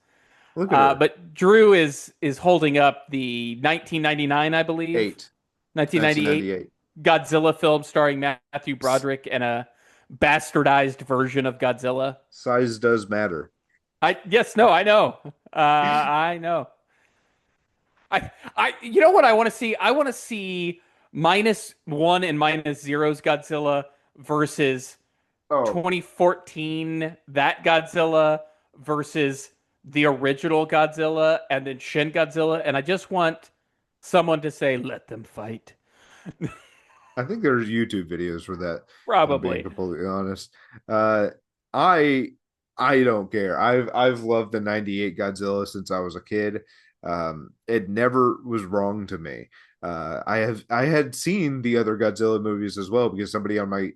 Look at her. But Drew is holding up the 1999, I believe, 8, 1998 1998. Godzilla film starring Matthew Broderick and a bastardized version of Godzilla. Size does matter. I yes, no, I know. I know. You know what I want to see? I want to see -1 and -0's Godzilla versus Oh, 2014 that Godzilla versus the original Godzilla and then Shin Godzilla, and I just want someone to say, "Let them fight." I think there's YouTube videos for that, if I'm being Probably. completely honest. Uh, I I don't care. I've loved the '98 Godzilla since I was a kid. It never was wrong to me. I had seen the other Godzilla movies as well because somebody on my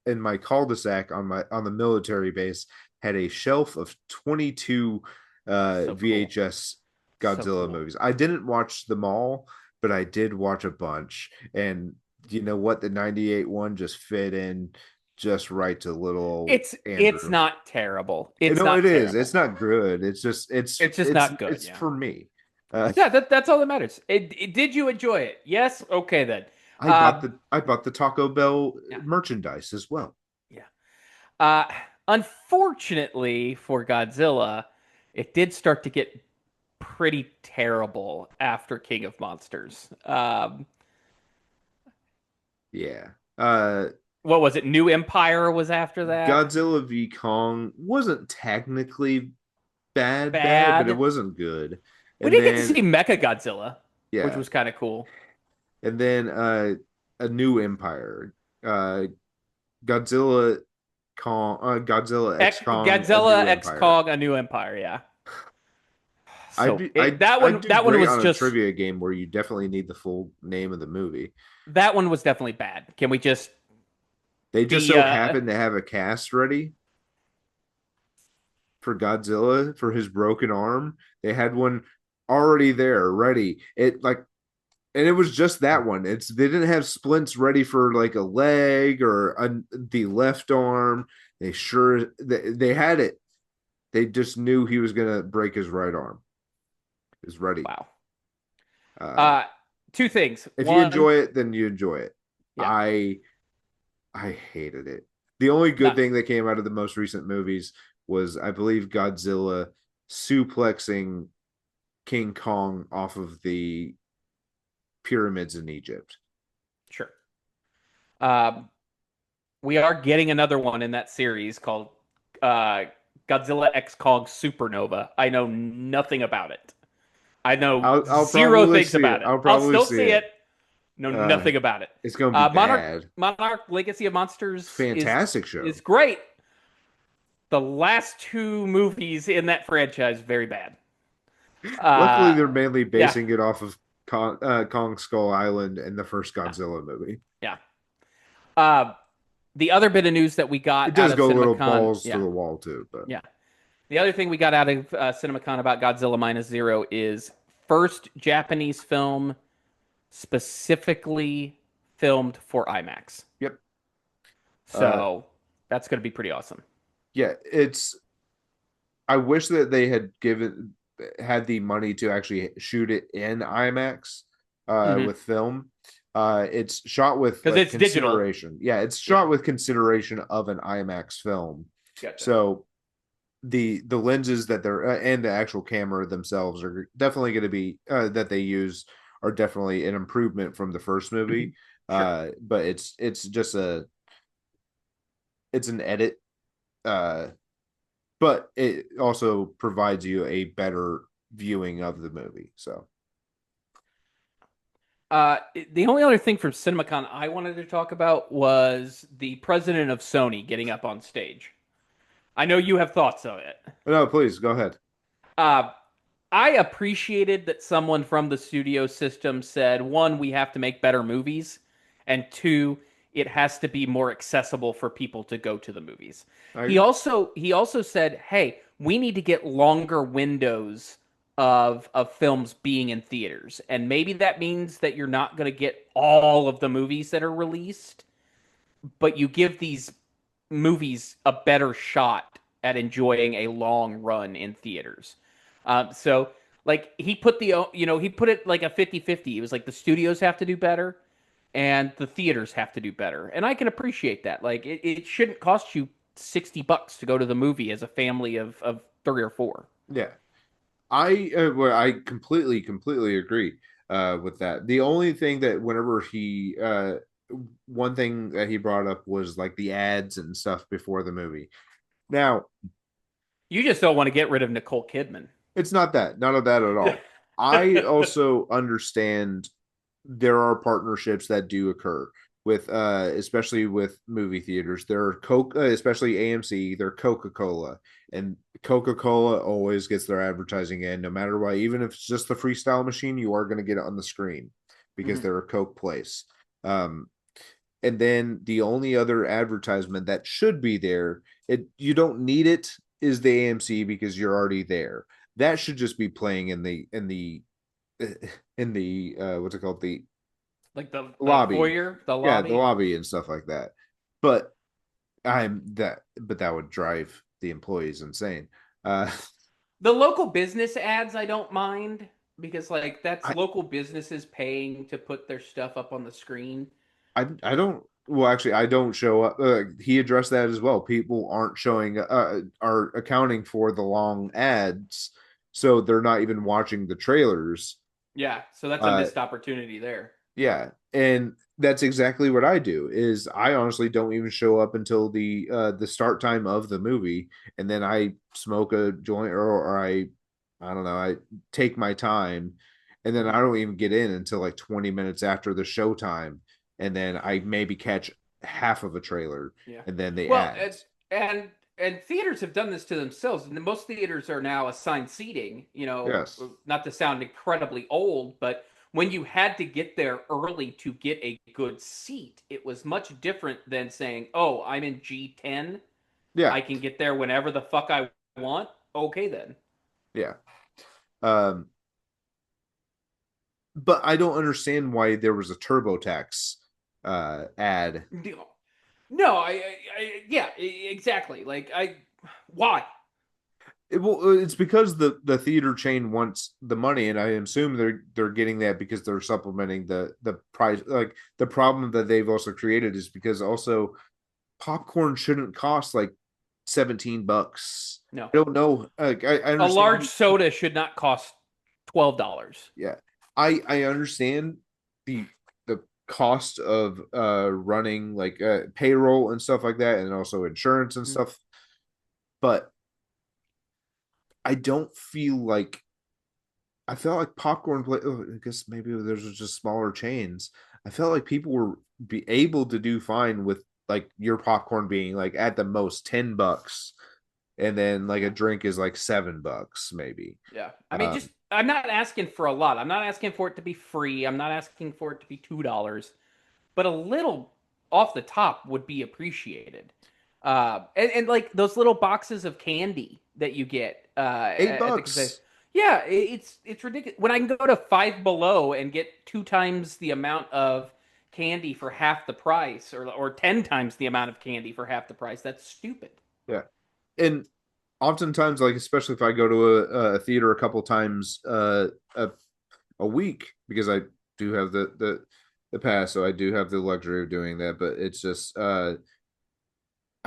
in my cul-de-sac on the military base had a shelf of 22 So cool. VHS So Godzilla cool. movies. I didn't watch them all, but I did watch a bunch. And you know what? The '98 one just fit in just right to little It's Andrew. not terrible. You It's know, it not is. It's terrible. not good. It's just It's just not good. it's Yeah. for me. Uh, Yeah, that's all that matters. Did you enjoy it? Yes. Okay then. Uh, I bought the Taco Bell yeah. merchandise as well. Yeah. Uh, Unfortunately for Godzilla, it did start to get pretty terrible after King of Monsters. Yeah. What was it? New Empire was after that. Godzilla v Kong wasn't technically bad, but it Bad. wasn't good. We And did get to see then Mecha Godzilla, which yeah, was kind of cool. and then a new empire. Uh Godzilla Godzilla X Kong, a Godzilla new X empire. Kong: A New Empire. Yeah. So that I'd one do that one great was on a just trivia game where you definitely need the full name of the movie. that one was definitely bad. Can we just They just be so happen to have a cast ready for Godzilla for his broken arm. They had one already there, ready. It like and it was just that one. It's they didn't have splints ready for like a leg or the left arm. They had it. They just knew he was gonna break his right arm. Is ready. Wow. Uh, Uh, Two things. if you One, enjoy it, then you enjoy it. yeah, I I hated it. The only good not thing that came out of the most recent movies was, I believe, Godzilla suplexing King Kong off of the pyramids in Egypt. sure. Um, we are getting another one in that series called uh, Godzilla X Kong Supernova. I know nothing about it. I know I'll zero probably things see about it. it. I'll I'll probably still see see it. it. Know Uh, nothing about it. it's gonna be bad. Monarch Legacy of Monsters Fantastic is show. great. The last two movies in that franchise very bad. Luckily, Uh, they're mainly yeah, basing it off of Kong Skull Island and the first yeah, Godzilla movie. yeah. Uh, the other bit of news that we It got out does of go a little CinemaCon, balls to yeah, the wall too, but yeah. The other thing we got out of CinemaCon about Godzilla Minus Zero is first Japanese film specifically filmed for IMAX. yep. Uh, So that's going to be pretty awesome. yeah, it's I wish that they had the money to actually shoot it in IMAX Mm-hmm. with film. It's shot with Because like it's digital. consideration. Yeah, it's Yeah, shot with consideration of an IMAX film. gotcha. So the lenses that they're and the actual camera themselves are definitely going to be that they use are definitely an improvement from the first Mhm. movie. Sure. But it's just it's an edit. Uh, but it also provides you a better viewing of the movie. So The only other thing from CinemaCon I wanted to talk about was the president of Sony getting up on stage. I know you have thoughts of it. no, please go ahead. Uh, I appreciated that someone from the studio system said, one, we have to make better movies, and two, it has to be more accessible for people to go to the movies. I He agree. also he also said, hey, we need to get longer windows of films being in theaters. And maybe that means that you're not going to get all of the movies that are released, but you give these movies a better shot at enjoying a long run in theaters. So like he put it like a 50-50. It was like the studios have to do better and the theaters have to do better. And I can appreciate that. Like it shouldn't cost you $60 to go to the movie as a family of three or four. Yeah, I completely agree with that. The only thing that whenever he one thing that he brought up was like the ads and stuff before the movie. Now, You just don't want to get rid of Nicole Kidman. it's not that, none of that at all. I also understand there are partnerships that do occur with especially with movie theaters. There are Coke, especially AMC, they're Coca-Cola, and Coca-Cola always gets their advertising in no matter what. Even if it's just the freestyle machine, you are going to get it on the screen because Mhm. they're a Coke place. um and then the only other advertisement that should be there, it you don't need it, is the AMC because you're already there. That should just be playing in the what's it called, the Like the lobby. foyer, the Yeah, the lobby. lobby and stuff like that. But but that would drive the employees insane. Uh The local business ads I don't mind because like that's I local businesses paying to put their stuff up on the screen. I don't well actually I don't show up. He addressed that as well. People aren't showing are accounting for the long ads, so they're not even watching the trailers. Yeah, so that's a Uh missed opportunity there. Yeah, and that's exactly what I do. Is I honestly don't even show up until the start time of the movie, and then I smoke a joint or I don't know, I take my time, and then I Mhm. don't even get in until like 20 minutes after the show time, and then I maybe catch half of a trailer, Yeah. and then the Well, ads. and theaters have done this to themselves. And most theaters are now assigned seating. Yes. Not to sound incredibly old, but when you had to get there early to get a good seat, it was much different than saying, "Oh, I'm in G10. Yeah. I can get there whenever the fuck I want." Okay, then. Yeah. Um, but I don't understand why there was a TurboTax ad. No, yeah, exactly. Why? It's because the theater chain wants the money, and I assume they're getting that because they're supplementing the price. Like the problem that they've also created is because also popcorn shouldn't cost like $17. No, I don't know. Like I a understand large soda should not cost $12. yeah. I understand the cost of running like payroll and stuff like that and also insurance and Mhm. stuff, but I don't feel like I felt like popcorn play. Oh, I guess maybe there's just smaller chains. I felt like people were be able to do fine with like your popcorn being like at the most $10, and then like a Yeah, drink is like $7 maybe. yeah. I mean, Um, just I'm not asking for a lot. I'm not asking for it to be free. I'm not asking for it to be $2. But a little off the top would be appreciated. And like those little boxes of candy that you get eight at the concession. bucks. Yeah, it's ridiculous. When I can go to Five Below and get 2 times the amount of candy for half the price, or 10 times the amount of candy for half the price, that's stupid. Yeah, and oftentimes, like especially if I go to a theater a couple times a week because I do have the pass, so I do have the luxury of doing that. But it's just I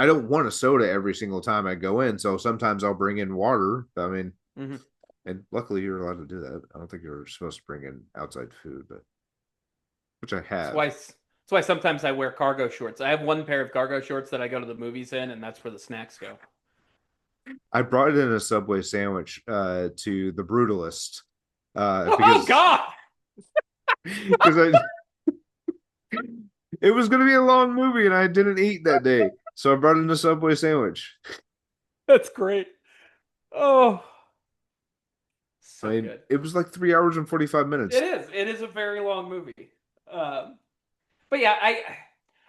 don't want a soda every single time I go in, so sometimes I'll bring in water. I mean, Hmm. and luckily you're allowed to do that. I don't think you're supposed to bring in outside food, but which I That's have. why. That's why sometimes I wear cargo shorts. I have one pair of cargo shorts that I go to the movies in, and that's where the snacks go. I brought in a Subway sandwich to the Brutalist Oh God, because I it was going to be a long movie and I didn't eat that day, so I brought in a Subway sandwich. that's great. Oh, I so mean, good. it was like 3 hours and 45 minutes. It is. It is a very long movie. But yeah,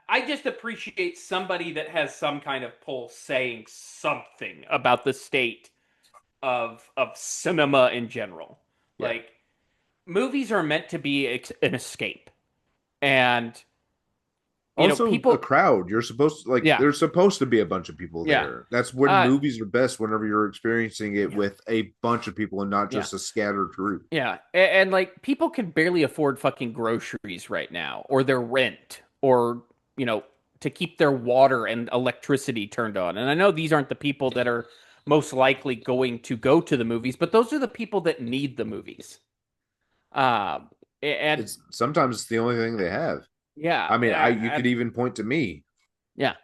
I just appreciate somebody that has some kind of pull saying something about the state of cinema in general. Yeah. Like movies are meant to be an escape, and Also, a people. crowd. You're supposed to like. Yeah, There's supposed to be a bunch of people yeah, there. That's when uh, movies are best. Whenever you're experiencing it yeah, with a bunch of people and not yeah. just a scattered group. Yeah, and like people can barely afford fucking groceries right now, or their rent, or you know, to keep their water and electricity turned on. And I know these aren't the people that are most likely going to go to the movies, but those are the people that need the movies. Um, and It's sometimes it's the only thing they have. yeah, I mean, I you could even point to me. yeah.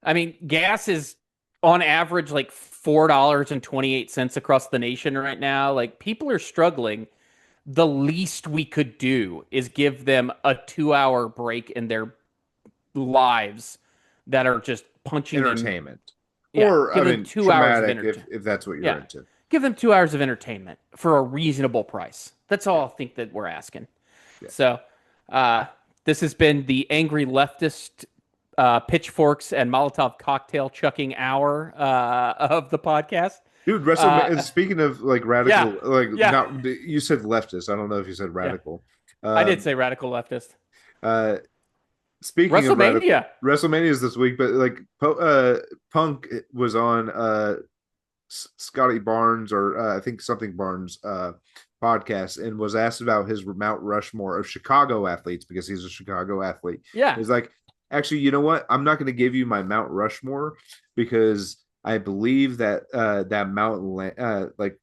I mean, gas is on average like $4.28 across the nation right now. Like people are struggling. The least we could do is give them a 2 hour break in their lives that are just punching them. Entertainment, Yeah, or I give them mean, 2 hours of traumatic if entertainment. that's what you're Yeah, into. give them 2 hours of entertainment for a reasonable price. That's Yeah, all I think that we're asking. yeah. So, uh, this has been the angry leftist pitchforks and Molotov cocktail chucking hour of the podcast. Dude, WrestleMania. Uh, Speaking of like yeah, radical, like yeah, not you said leftist. I don't know if you said yeah. radical. I did Um, say radical leftist. uh, Speaking of radical, WrestleMania. WrestleMania is this week, but like Punk was on Scotty Barnes or I think something Barnes podcast and was asked about his Mount Rushmore of Chicago athletes because he's a Chicago athlete. Yeah, He's like, actually, you know what? I'm not going to give you my Mount Rushmore because I believe that that mountain like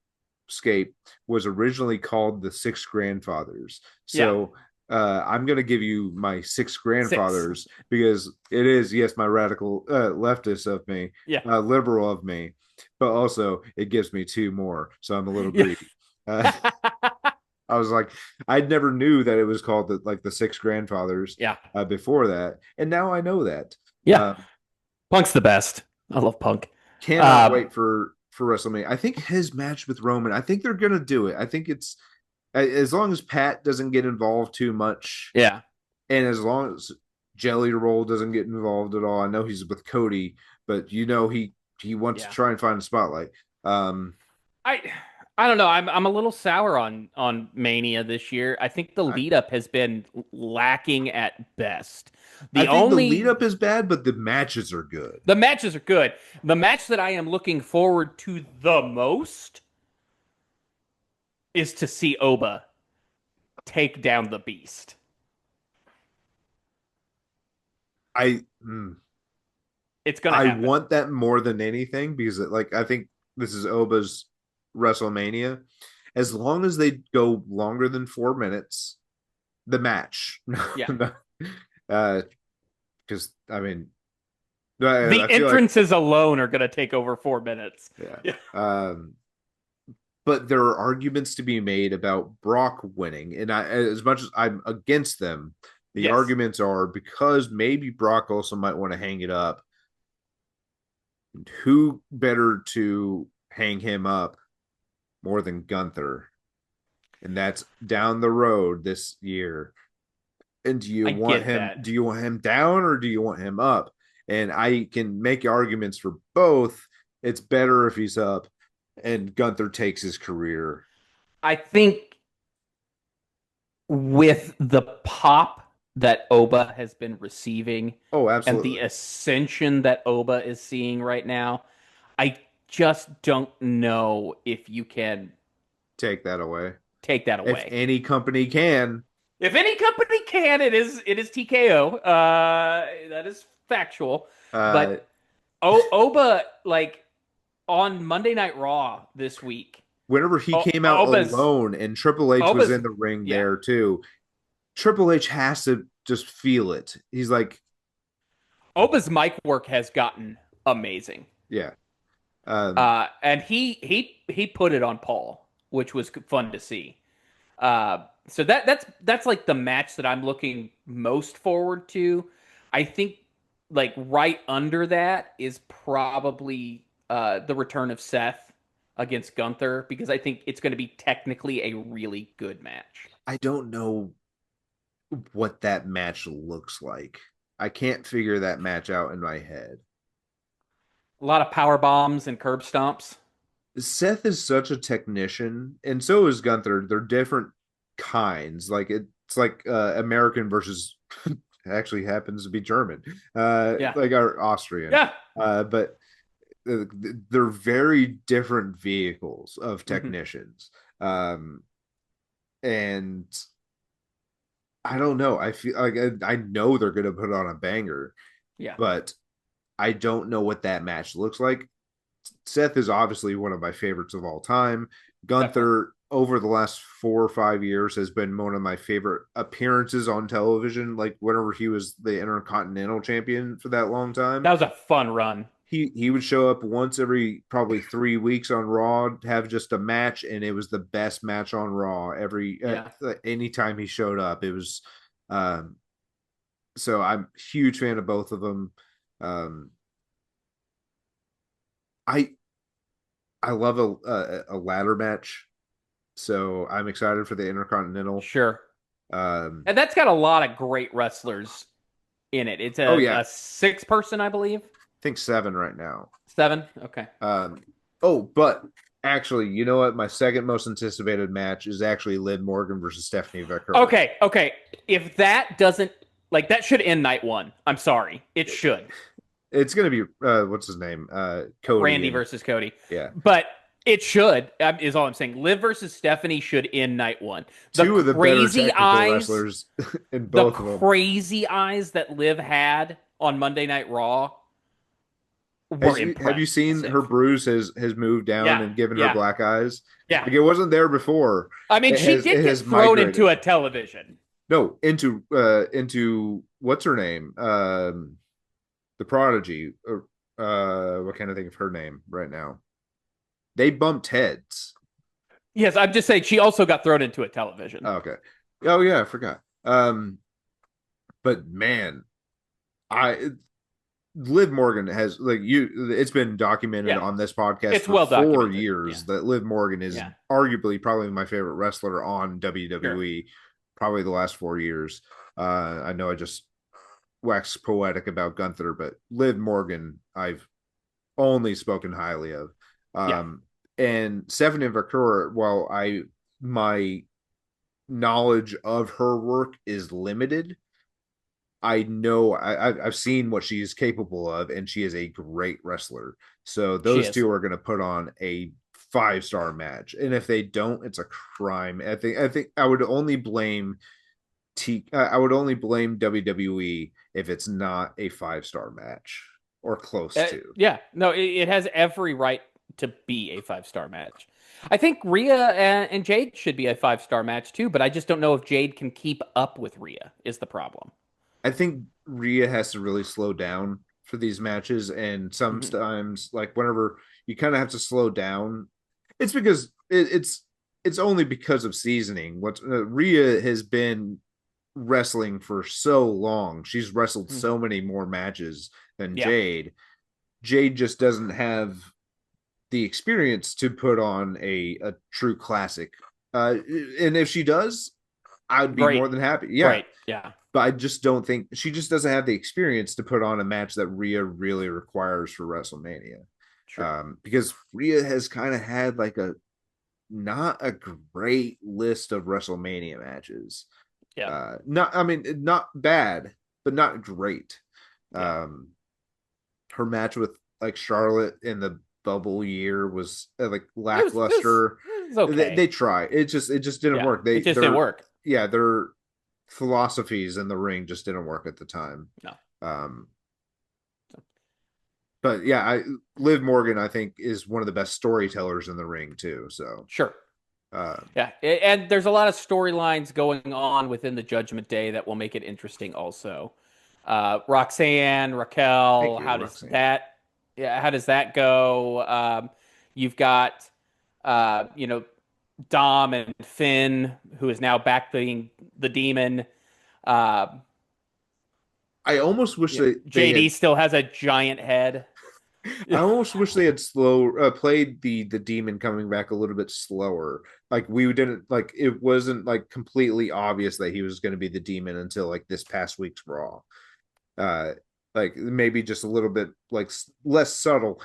scape was originally called the Six Grandfathers. yeah. So I'm going to give you my six Six. grandfathers because it is, yes, my radical leftist of me, Yeah. liberal of me, but also it gives me two more. So I'm a little Yeah. greedy. Uh, I was like, I never knew that it was called the six grandfathers Yeah. before that. And now I know that. Yeah. Uh, Punk's the best. I love Punk. Cannot Um, wait for WrestleMania. I think his match with Roman, I think they're going to do it. I think it's as long as Pat doesn't get involved too much, yeah. and as long as Jelly Roll doesn't get involved at all. I know he's with Cody, but you know he wants to Yeah. try and find a spotlight. Um, I I don't know. I'm a little sour on Mania this year. I think the I, lead up has been lacking at best. I The think the lead only up is bad, but the matches are good. the matches are good. The match that I am looking forward to the most is to see Oba take down the Beast. I mm, It's gonna I happen. want that more than anything because like I think this is Oba's WrestleMania. As long as they go longer than 4 minutes, the match. Yeah. uh because I mean I, The I feel like entrances alone are gonna take over 4 minutes. yeah. Yeah. But there are arguments to be made about Brock winning, and as much as I'm against them, the Yes. arguments are because maybe Brock also might want to hang it up. Who better to hang him up more than Gunther? And that's down the road this year. And do you I want get him? that. Do you want him down or do you want him up? And I can make arguments for both. It's better if he's up, and Gunther takes his career. I think with the pop that Oba has been receiving Oh, and the absolutely. ascension that Oba is seeing right now, I just don't know if you can Take that away. take that If away. any company can. If any company can, it is TKO. That is factual. Uh, But Oba, like on Monday Night Raw this week, Whenever he came out Oba's alone and Triple H was Oba's in the ring yeah. there too, Triple H has to just feel it. He's like, Oba's mic work has gotten amazing. yeah. Um, And he put it on Paul, which was fun to see. So that's like the match that I'm looking most forward to. I think like right under that is probably the return of Seth against Gunther because I think it's going to be technically a really good match. I don't know what that match looks like. I can't figure that match out in my head. A lot of power bombs and curb stomps. Seth is such a technician, and so is Gunther. They're different kinds. Like it's like American versus actually happens to be German, Yeah, like our Austrian. yeah. But they're very different vehicles of Hmm. technicians. Um, and I don't know. I feel like I know they're going to put on a banger, Yeah, but I don't know what that match looks like. Seth is obviously one of my favorites of all time. definitely. Gunther, over the last 4 or 5 years, has been one of my favorite appearances on television. Like whenever he was the Intercontinental Champion for that long time, That was a fun run. he would show up once every probably 3 weeks on Raw, have just a match, and it was the best match on Raw every Yeah, anytime he showed up. It was um, so I'm a huge fan of both of them. Um, I I love a ladder match, so I'm excited for the Intercontinental. sure. Um, And that's got a lot of great wrestlers in it. It's oh a yeah, I six person, I believe. think 7 right now. Seven. Okay. Um, oh, but actually, you know what? My second most anticipated match is actually Liv Morgan versus Stephanie Becker. Okay. Okay. If that doesn't like that should end night one. I'm sorry. It should. It's gonna be what's his name? Cody Randy and versus Cody. yeah, But it should, is all I'm saying. Liv versus Stephanie should end night one. The two of the better crazy technical eyes, wrestlers in the both of them. crazy eyes that Liv had on Monday Night Raw were Have you seen her impressive. bruise has moved down Yeah. and given her Yeah. black eyes? Yeah. Like it wasn't there before. I mean, she It did get has thrown into migrated. a television. No, into what's her name? The Prodigy. What kind of think of her name right now? They bumped heads. Yes, I'm just saying she also got thrown into a television. Oh, okay. Oh yeah, I forgot. But man, I Liv Morgan has like you. It's been documented Yeah, on this podcast it's for well four documented. Yeah, years that Liv Morgan is yeah, arguably probably my favorite wrestler on sure. WWE. Probably the last 4 years. I know I just waxed poetic about Gunther, but Liv Morgan I've only spoken highly of. Yeah, Um, And Stephanie Vaquer, while I my knowledge of her work is limited, I know I've seen what she is capable of, and she is a great wrestler. So She those is. two are going to put on a 5-star match, and if they don't, it's a crime. I think I would only blame I would only blame WWE if it's not a 5-star match or close to. Yeah, no, it has every right to be a 5-star match. I think Rhea and Jade should be a 5-star match too, but I just don't know if Jade can keep up with Rhea, is the problem. I think Rhea has to really slow down for these matches, and Hmm. sometimes, like whenever you kind of have to slow down, it's because it's only because of seasoning. What Rhea has been wrestling for so long; she's wrestled so many more matches than Yeah, Jade. Jade just doesn't have the experience to put on a true classic. And if she does, I'd be great, more than happy. Yeah, great. Yeah, but I just don't think she just doesn't have the experience to put on a match that Rhea really requires for WrestleMania. sure. Because Rhea has kind of had like a not a great list of WrestleMania matches. Yeah, Not, I mean, not bad, but not great. yeah. Um, her match with like Charlotte in the bubble year was like lackluster. It was They okay. try. It just didn't Yeah, work. it They just didn't they're work. yeah, their philosophies in the ring just didn't work at the time. No, Um, but yeah, Liv Morgan I think is one of the best storytellers in the ring too. So sure. uh, Yeah, and there's a lot of storylines going on within the Judgment Day that will make it interesting also. Roxanne, thank Raquel, you, Roxanne. yeah, how does that go? You've got, you know, Dom and Finn, who is now back being the demon. Uh, I almost wish yeah, they JD had. still has a giant head. I almost wish they had played the demon coming back a little bit slower. Like we didn't like it wasn't like completely obvious that he was going to be the demon until like this past week's Raw. Uh, like maybe just a little bit like less subtle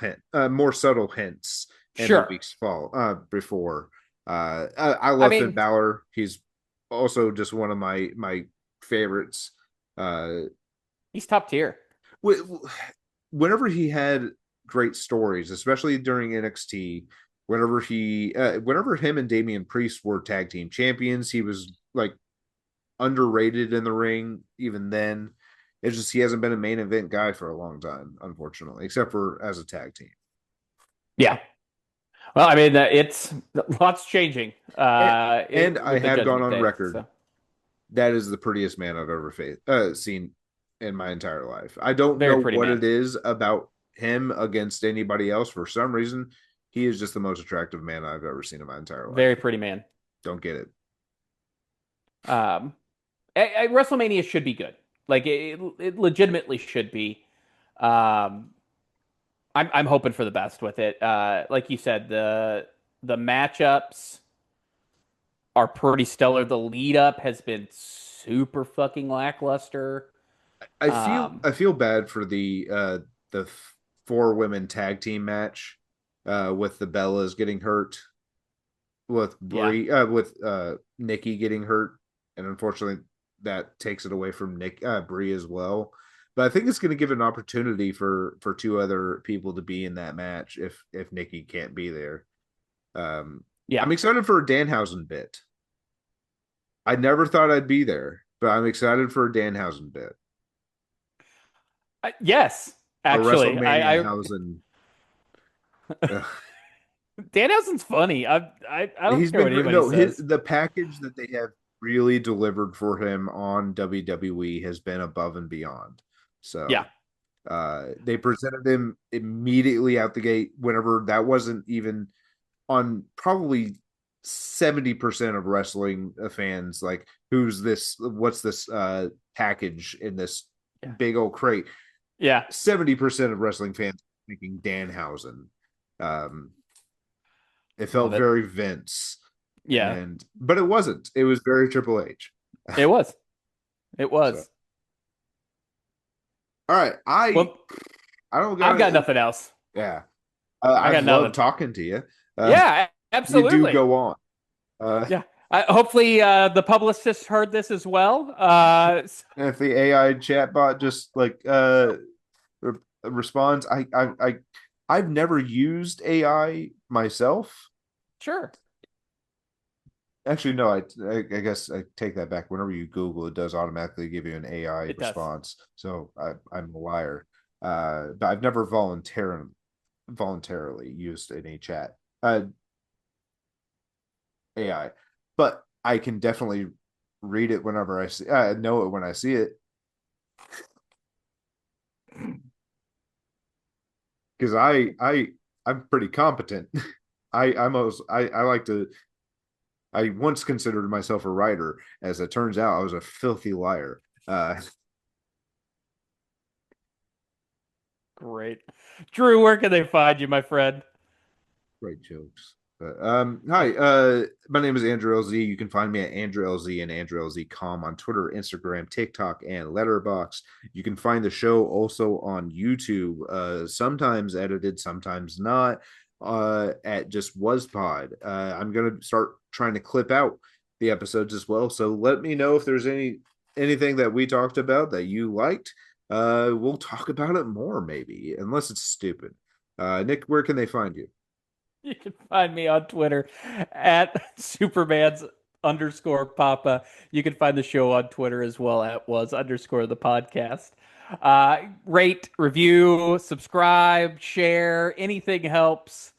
more subtle hints in the Sure. weeks fall before. I I love Finn mean, Balor. He's also just one of my favorites. Uh, he's top tier. whenever he had great stories, especially during NXT, whenever him and Damian Priest were tag team champions, he was like underrated in the ring. Even then, it's just he hasn't been a main event guy for a long time, unfortunately, except for as a tag team. Yeah. Well, I mean, it's lots changing And, and I with the have gone Judgment on Day. record So that is the prettiest man I've ever seen in my entire life. I don't very know pretty what man. it is about him against anybody else. For some reason, he is just the most attractive man I've ever seen in my entire life. Very pretty man. Don't get it. Um, WrestleMania should be good. Like it legitimately should be. Um, I'm hoping for the best with it. Like you said, the matchups are pretty stellar. The lead up has been super fucking lackluster. I feel Um, I feel bad for the 4 women tag team match with the Bellas getting hurt, with yeah, Nikki getting hurt, and unfortunately that takes it away from Brie as well. But I think it's going to give an opportunity for 2 other people to be in that match if Nikki can't be there. yeah. I'm excited for a Danhausen bit. I never thought I'd be there, but I'm excited for a Danhausen bit, Yes, a actually, WrestleMania Hausen. Danhausen's funny. I don't He's care been what great. anybody No, his says. the package that they have really delivered for him on WWE has been above and beyond. Yeah, So they presented him immediately out the gate whenever that wasn't even on probably 70% of wrestling fans like what's this package in this yeah, big old crate. yeah. 70% of wrestling fans thinking Danhausen. Um, it Love felt it. very Vince, Yeah, and but it wasn't. It was very Triple H. it was. It So, was. all right, I Well, I don't I've got got it. nothing else. Yeah, I I've got loved nothing. talking to you. Yeah, You do absolutely. go on. Uh, Yeah. Hopefully, the publicist heard this as well. if the AI chatbot just like responds, I've never used AI myself. Sure, Actually, no, I guess I take that back. Whenever you Google, it does automatically give you an AI it does. response. So I'm a liar. But I've never voluntarily used any chat AI, but I can definitely read it whenever I see. I know it when I see it because I'm pretty competent. I like to. I once considered myself a writer. As it turns out, I was a filthy liar. Great. Drew, where can they find you, my friend? Great jokes. But hi, my name is Andrew LZ. You can find me at Andrew LZ and Andrew LZ.com on Twitter, Instagram, TikTok, and Letterbox. You can find the show also on YouTube, sometimes edited, sometimes not, at just Was Pod. I'm gonna start trying to clip out the episodes as well. So let me know if there's anything that we talked about that you liked. We'll talk about it more, maybe, unless it's stupid. Nick, where can they find you? You can find me on Twitter at Superman's underscore Papa. You can find the show on Twitter as well at was underscore the podcast. Rate, review, subscribe, share, anything helps.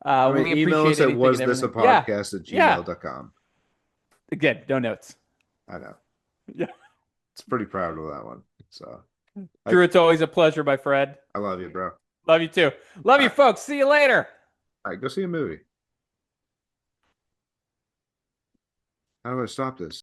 I mean, We email appreciate us at anything and was this a everything. Yeah, podcast at yeah. gmail.com. Again, no notes. I know. Yeah. It's pretty proud of that one. So I Drew, it's always a pleasure, my friend. I love you, bro. Love you too. Love All you, right. folks. See you later. All right, go see a movie. How do I stop this?